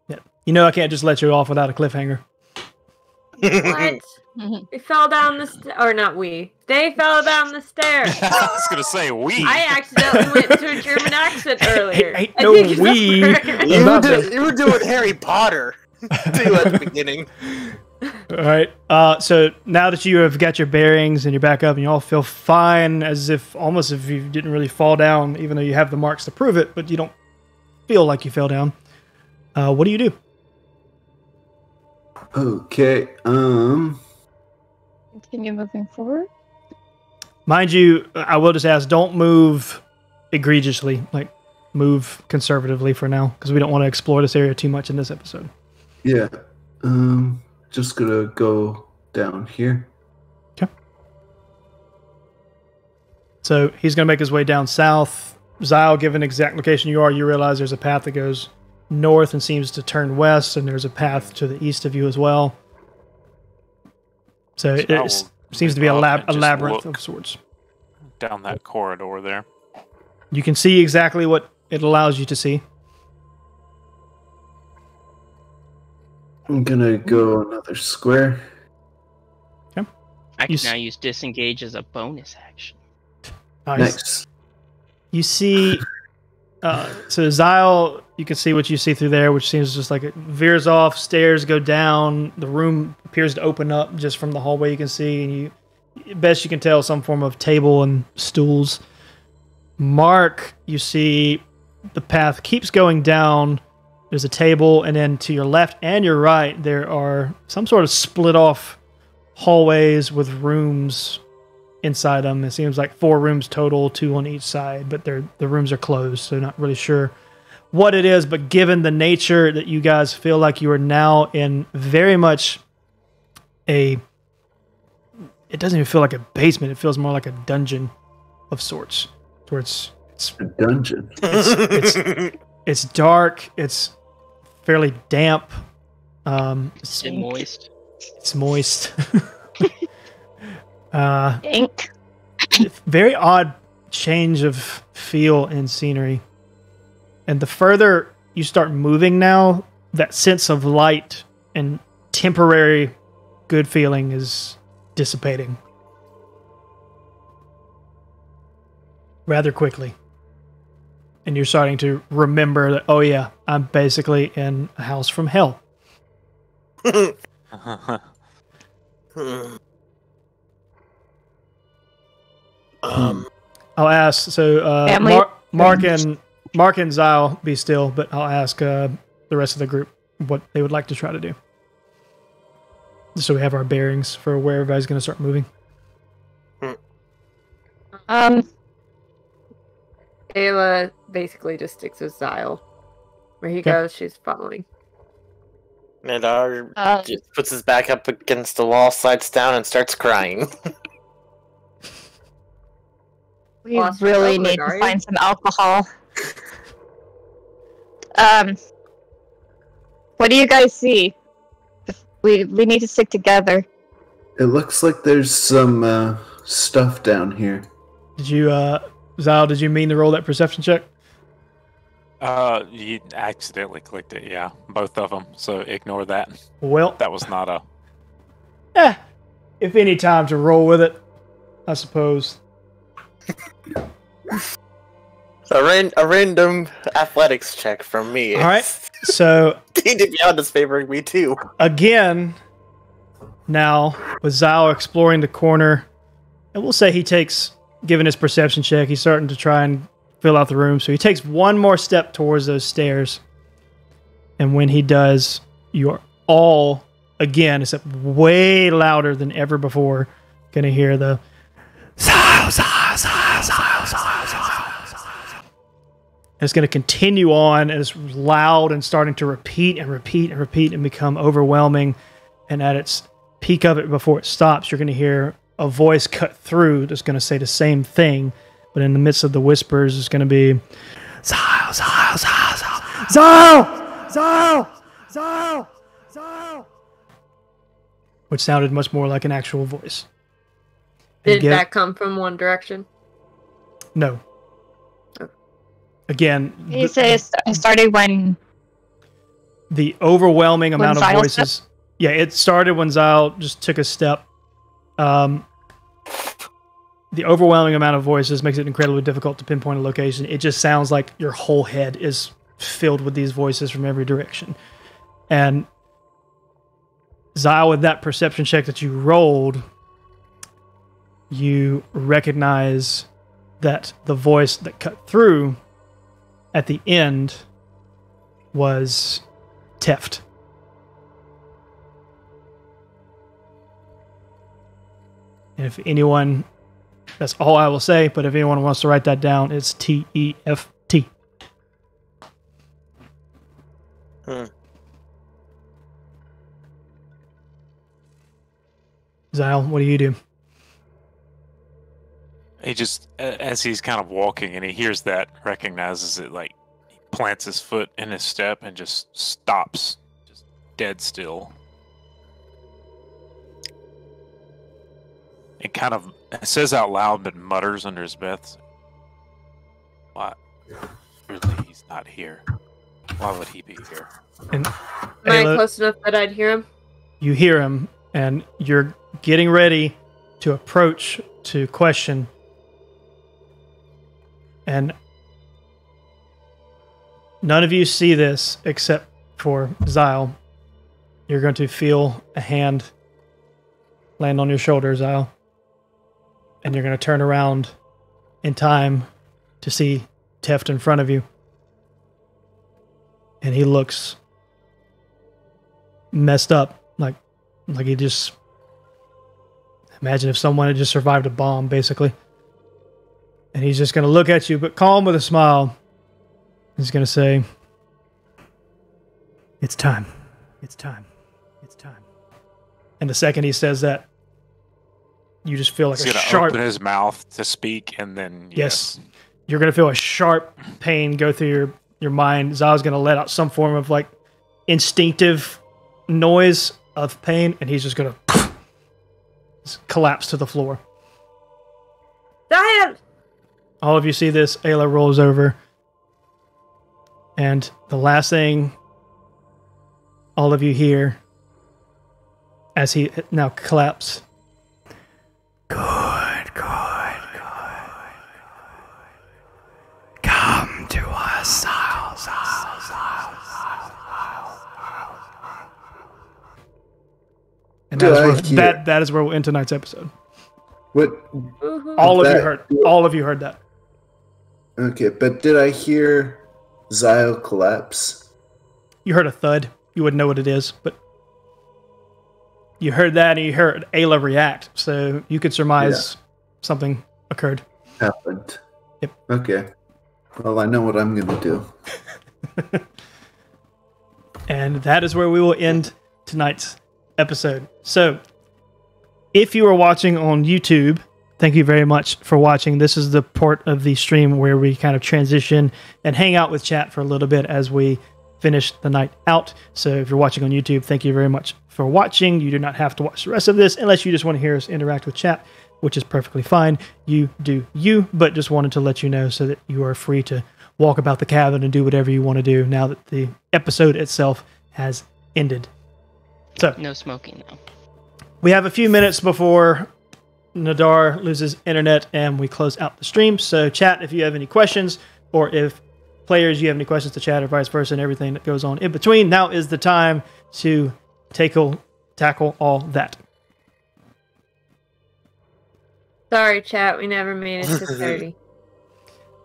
Yeah. You know I can't just let you off without a cliffhanger. What? We fell down the or not we. They fell down the stairs. I was gonna say we. I accidentally went to a German accent earlier. Ain't I no think it's we. the- You were doing Harry Potter too at the beginning. All right. So now that you have got your bearings and you're back up and you all feel fine, as if almost if you didn't really fall down, even though you have the marks to prove it, but you don't feel like you fell down. What do you do? Okay. Continue moving forward. Mind you, I will just ask, don't move egregiously. Move conservatively for now, because we don't want to explore this area too much in this episode. Yeah. Just gonna go down here. Okay. So he's going to make his way down south. Zahel, given exact location you are, you realize there's a path that goes north and seems to turn west, and there's a path to the east of you as well. So So I will seems to be a move up and just labyrinth look of sorts. down that corridor there. You can see exactly what it allows you to see. I'm gonna go another square. I You can now use disengage as a bonus action. Nice. You see, so Zahel, you can see what you see through there, which seems just like it veers off, stairs go down, the room appears to open up just from the hallway you can see, and you, best you can tell, some form of table and stools. Mark, you see the path keeps going down, there's a table, and then to your left and your right, there are some sort of split off hallways with rooms inside them. It seems like 4 rooms total, 2 on each side, but the rooms are closed, so not really sure what it is. But given the nature that you guys feel like you are now in very much it doesn't even feel like a basement. It feels more like a dungeon of sorts. Where it's A dungeon. it's dark. It's fairly damp. Is it moist? It's moist. Ink. Very odd change of feel and scenery. And the further you start moving now, that sense of light and temporary good feeling is dissipating rather quickly. And you're starting to remember that, oh yeah, I'm basically in a house from hell. I'll ask, so Mark and Zyle be still, but I'll ask the rest of the group what they would like to try to do. So we have our bearings for where everybody's going to start moving. Ayla basically just sticks with Zyle. Where he goes, she's following. Nadar just puts his back up against the wall, slides down, and starts crying. We really need to find some alcohol. What do you guys see? We need to stick together. It looks like there's some stuff down here. Did you, Zyle, did you mean to roll that perception check? You accidentally clicked it, yeah. Both of them, so ignore that. Well, that was not a... if any time to roll with it, I suppose. A random athletics check from me. Alright, so... He did beyond his favoring me too. Again, now, with Zyle exploring the corner, and we'll say he takes, given his perception check, he's starting to try and fill out the room. So he takes one more step towards those stairs. And when he does, you are all, again, except way louder than ever before, going to hear the Zyle, Zyle, Zyle, Zyle, Zyle, Zyle. It's going to continue on as loud and starting to repeat and repeat and repeat and become overwhelming. And at its peak of it, before it stops, you're going to hear a voice cut through that's going to say the same thing. But in the midst of the whispers, it's going to be Zyle, Zyle, Zyle, Zyle, Zyle, Zyle, Zyle, Zyle, which sounded much more like an actual voice. Did that come from one direction? No. Oh. Again, you say it started when the overwhelming amount of voices. Yeah, it started when Zyle just took a step. The overwhelming amount of voices makes it incredibly difficult to pinpoint a location. It just sounds like your whole head is filled with these voices from every direction. And Zyle, with that perception check that you rolled, you recognize that the voice that cut through at the end was Teft. And if anyone... That's all I will say, but if anyone wants to write that down, it's T-E-F-T. Zyle, what do you do? He just, as he's kind of walking and he hears that, recognizes it, like, he plants his foot in his step and just stops, just dead still. It kind of says out loud, but mutters under his breath. Why? Really, he's not here. Why would he be here? And Am I close enough that I'd hear him? You hear him, and you're getting ready to approach to question. And none of you see this except for Zyle. You're going to feel a hand land on your shoulder, Zyle. And you're going to turn around in time to see Teft in front of you. And he looks messed up. Like he just... Imagine if someone had just survived a bomb, basically. And he's just going to look at you, but calm with a smile. He's going to say, "It's time. It's time. It's time." And the second he says that, you just feel like he's a sharp... open his mouth to speak, and then... Yes. You're going to feel a sharp pain go through your mind. Zah's going to let out some form of, like, instinctive noise of pain, and he's just going to collapse to the floor. Zahel! all of you see this. Ayla rolls over. And the last thing all of you hear as he now collapses. Good. Come to us, and that is where we'll end tonight's episode. What? All of you heard that. Okay, but did I hear Zahel collapse? You heard a thud. You wouldn't know what it is, but you heard that and you heard Ayla react. So you could surmise something occurred. Happened. Yep. Okay. Well, I know what I'm going to do. And that is where we will end tonight's episode. So, if you are watching on YouTube, thank you very much for watching. This is the part of the stream where we kind of transition and hang out with chat for a little bit as we finish the night out. So, if you're watching on YouTube, thank you very much for watching. You do not have to watch the rest of this unless you just want to hear us interact with chat, which is perfectly fine. You do you, but just wanted to let you know so that you are free to walk about the cabin and do whatever you want to do now that the episode itself has ended. So no smoking now. We have a few minutes before Nadar loses internet and we close out the stream. So chat, if you have any questions, or if players, you have any questions to chat, or vice versa, and everything that goes on in between, now is the time to tackle all that. Sorry, chat. We never made it to 30.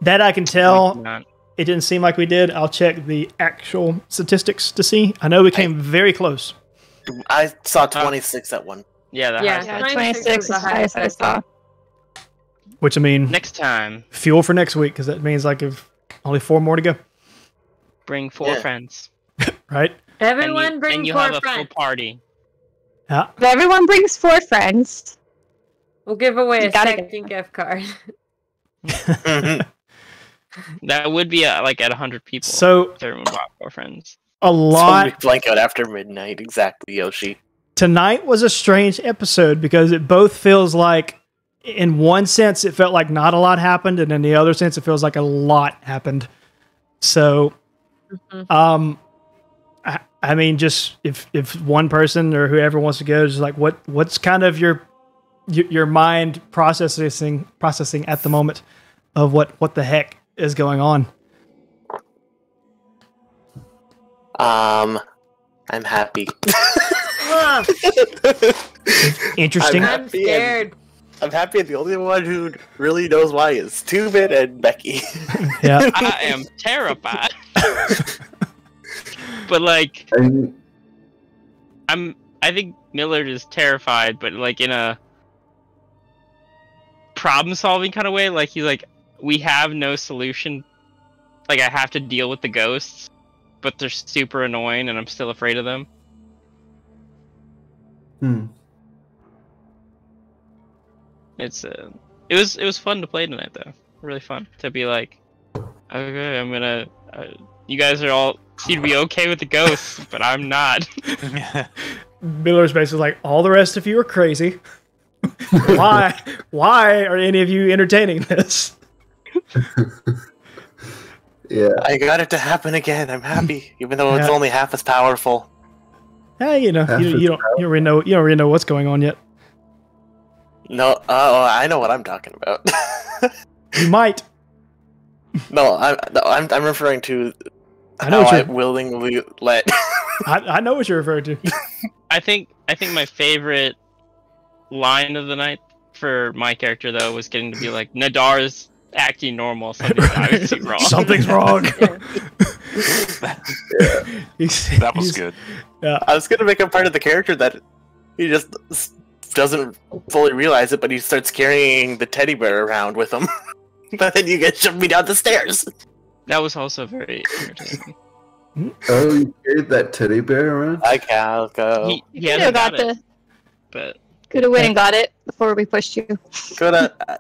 That I can tell. It didn't seem like we did. I'll check the actual statistics to see. I know we came very close. I saw 26 at one. Yeah, the highest. 26 is the highest I saw. Which, I mean, Next time, fuel for next week, because that means like if only 4 more to go, bring 4 friends. right? Everyone bring and you 4 have a friends. full party. Yeah. If everyone brings 4 friends, We'll give away You a gotta second gift card. That would be like at 100 people. So if everyone brought 4 friends. a lot. Blank out after midnight, exactly, Yoshi. Tonight was a strange episode because it both feels like, in one sense, it felt like not a lot happened, and in the other sense, it feels like a lot happened. So, I mean, just if one person or whoever wants to go, just like what's kind of your mind processing at the moment of what the heck is going on. I'm happy. Interesting. I'm scared. I'm happy, and the only one who really knows why is Tubin and Becky. Yeah. I am terrified. But like, I think Millerd is terrified, but like in a problem-solving kind of way. Like he's like, we have no solution. Like I have to deal with the ghosts, but they're super annoying, and I'm still afraid of them. It was fun to play tonight, though. Really fun to be like, okay, I'm gonna. You guys are all seem to be okay with the ghosts, but I'm not. Miller's basically like, all the rest of you are crazy. Why are any of you entertaining this? Yeah. I got it to happen again. I'm happy, even though it's only half as powerful. Hey, you don't really know what's going on yet. No, I know what I'm talking about. You might. No, I'm referring to I know how what I willingly let. I know what you're referring to. I think my favorite line of the night for my character though was getting to be like, Nadar's acting normal. Something's obviously wrong. Something's wrong. That was good. Yeah. I was gonna make a part of the character that he just doesn't fully realize it, but he starts carrying the teddy bear around with him. But then you get shoved me down the stairs. That was also very entertaining. Oh, you carried that teddy bear around? I can't go. He could hasn't have got it, but could have went and got it before we pushed you.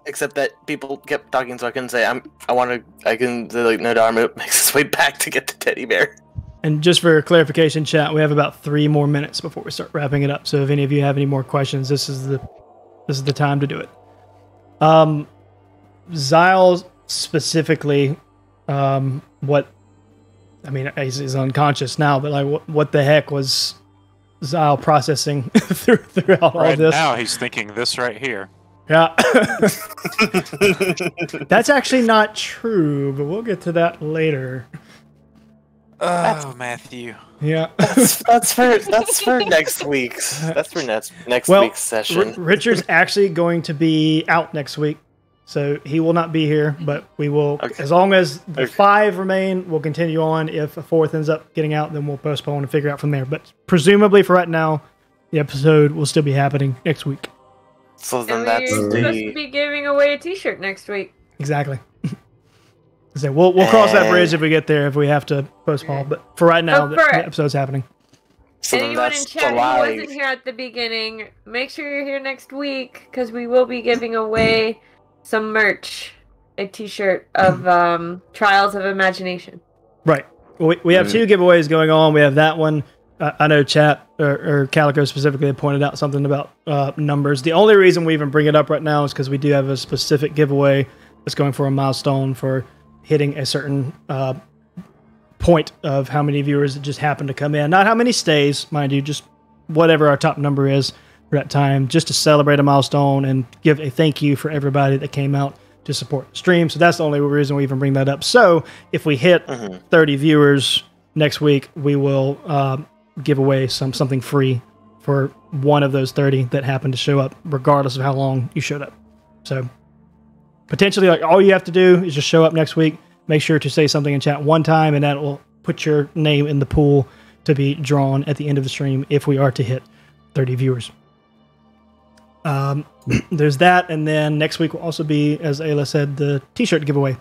Except that people kept talking, so I can say Nadar makes his way back to get the teddy bear. And just for clarification, chat, we have about 3 more minutes before we start wrapping it up. So if any of you have any more questions, this is the time to do it. Zahel's specifically what. I mean, he's unconscious now, but like, what the heck was Zahel processing throughout all this? Right now, he's thinking this right here. Yeah. That's actually not true, but we'll get to that later. Oh, Matthew. Yeah. That's for next week's. That's for next week's session. Richard's actually going to be out next week, so he will not be here. But we will, as long as the 5 remain, we'll continue on. If a 4th ends up getting out, then we'll postpone and figure out from there. But presumably, for right now, the episode will still be happening next week. So then And that's we're supposed to be giving away a T-shirt next week. Exactly. So we'll cross that bridge if we get there, if we have to postpone. But for right now, the episode's happening. So anyone in chat who wasn't here at the beginning, make sure you're here next week, because we will be giving away some merch. A T-shirt of Trials of Imagination. Right. We have 2 giveaways going on. We have that one. I know chat, or Calico specifically, pointed out something about numbers. The only reason we even bring it up right now is because we do have a specific giveaway that's going for a milestone for hitting a certain point of how many viewers that just happen to come in. Not how many stays, mind you, just whatever our top number is for that time, just to celebrate a milestone and give a thank you for everybody that came out to support the stream. So that's the only reason we even bring that up. So if we hit 30 viewers next week, we will give away something free for one of those 30 that happened to show up, regardless of how long you showed up. So potentially, like, all you have to do is just show up next week. Make sure to say something in chat one time, and that will put your name in the pool to be drawn at the end of the stream if we are to hit 30 viewers. There's that, and then next week will also be, as Ayla said, the T-shirt giveaway.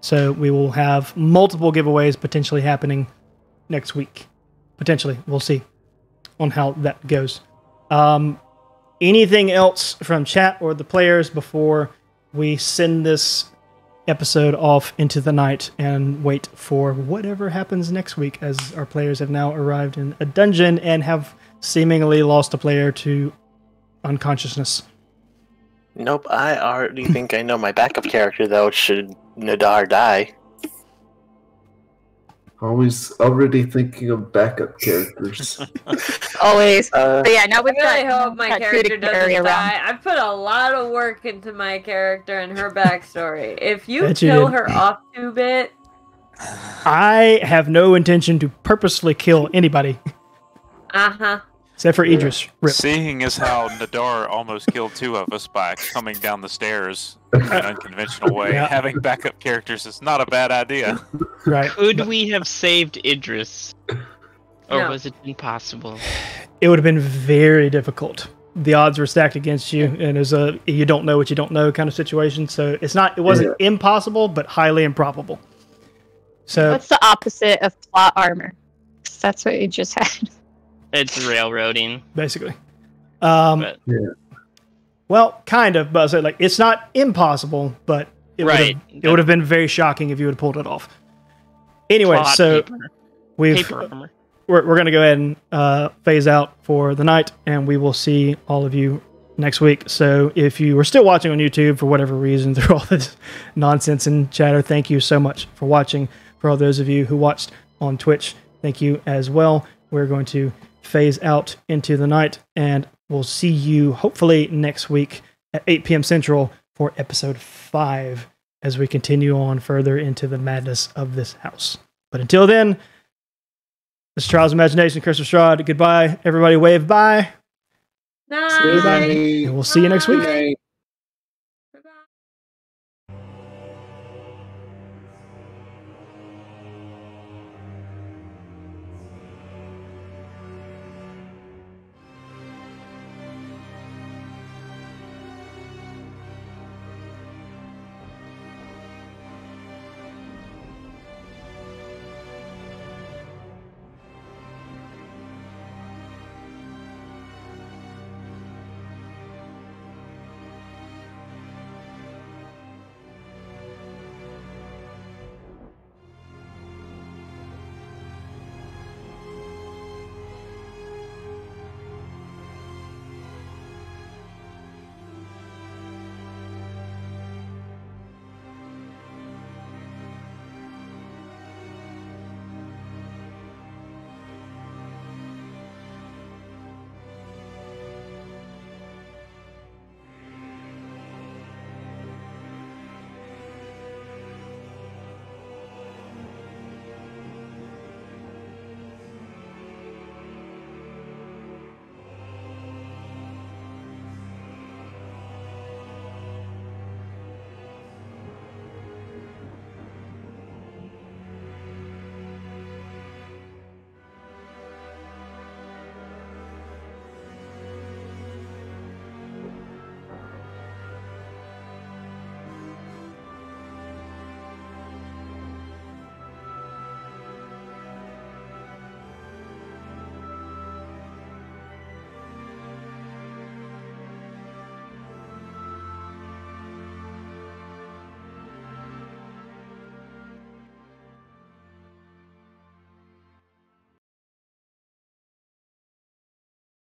So we will have multiple giveaways potentially happening next week. Potentially. We'll see on how that goes. Anything else from chat or the players before we send this episode off into the night and wait for whatever happens next week, as our players have now arrived in a dungeon and have seemingly lost a player to unconsciousness? Nope, I already think I know my backup character, though, should Nadar die. Already thinking of backup characters. Always. But yeah, now we've I really got hope my character doesn't die. I put a lot of work into my character and her backstory. If you kill her off 2 bit... I have no intention to purposely kill anybody. Uh-huh. Except for Idris. Rip. Seeing as how Nadar almost killed 2 of us by coming down the stairs in an unconventional way, having backup characters is not a bad idea. Right. Could we have saved Idris? Or was it impossible? It would have been very difficult. The odds were stacked against you, and it was a you don't know what you don't know kind of situation. So it wasn't impossible, but highly improbable. So what's the opposite of plot armor? That's what you just had. It's railroading, basically. Well, kind of, but like it's not impossible, but it would have been very shocking if you would have pulled it off. Anyway, so we're going to go ahead and phase out for the night, and we will see all of you next week. So if you are still watching on YouTube for whatever reason through all this nonsense and chatter, thank you so much for watching. For all those of you who watched on Twitch, thank you as well. We're going to phase out into the night, and we'll see you hopefully next week at 8 p.m. Central for episode 5 as we continue on further into the madness of this house. But until then, this is Trials of Imagination, Curse of Strahd. Goodbye, everybody. Wave bye. Night. And we'll see you next week.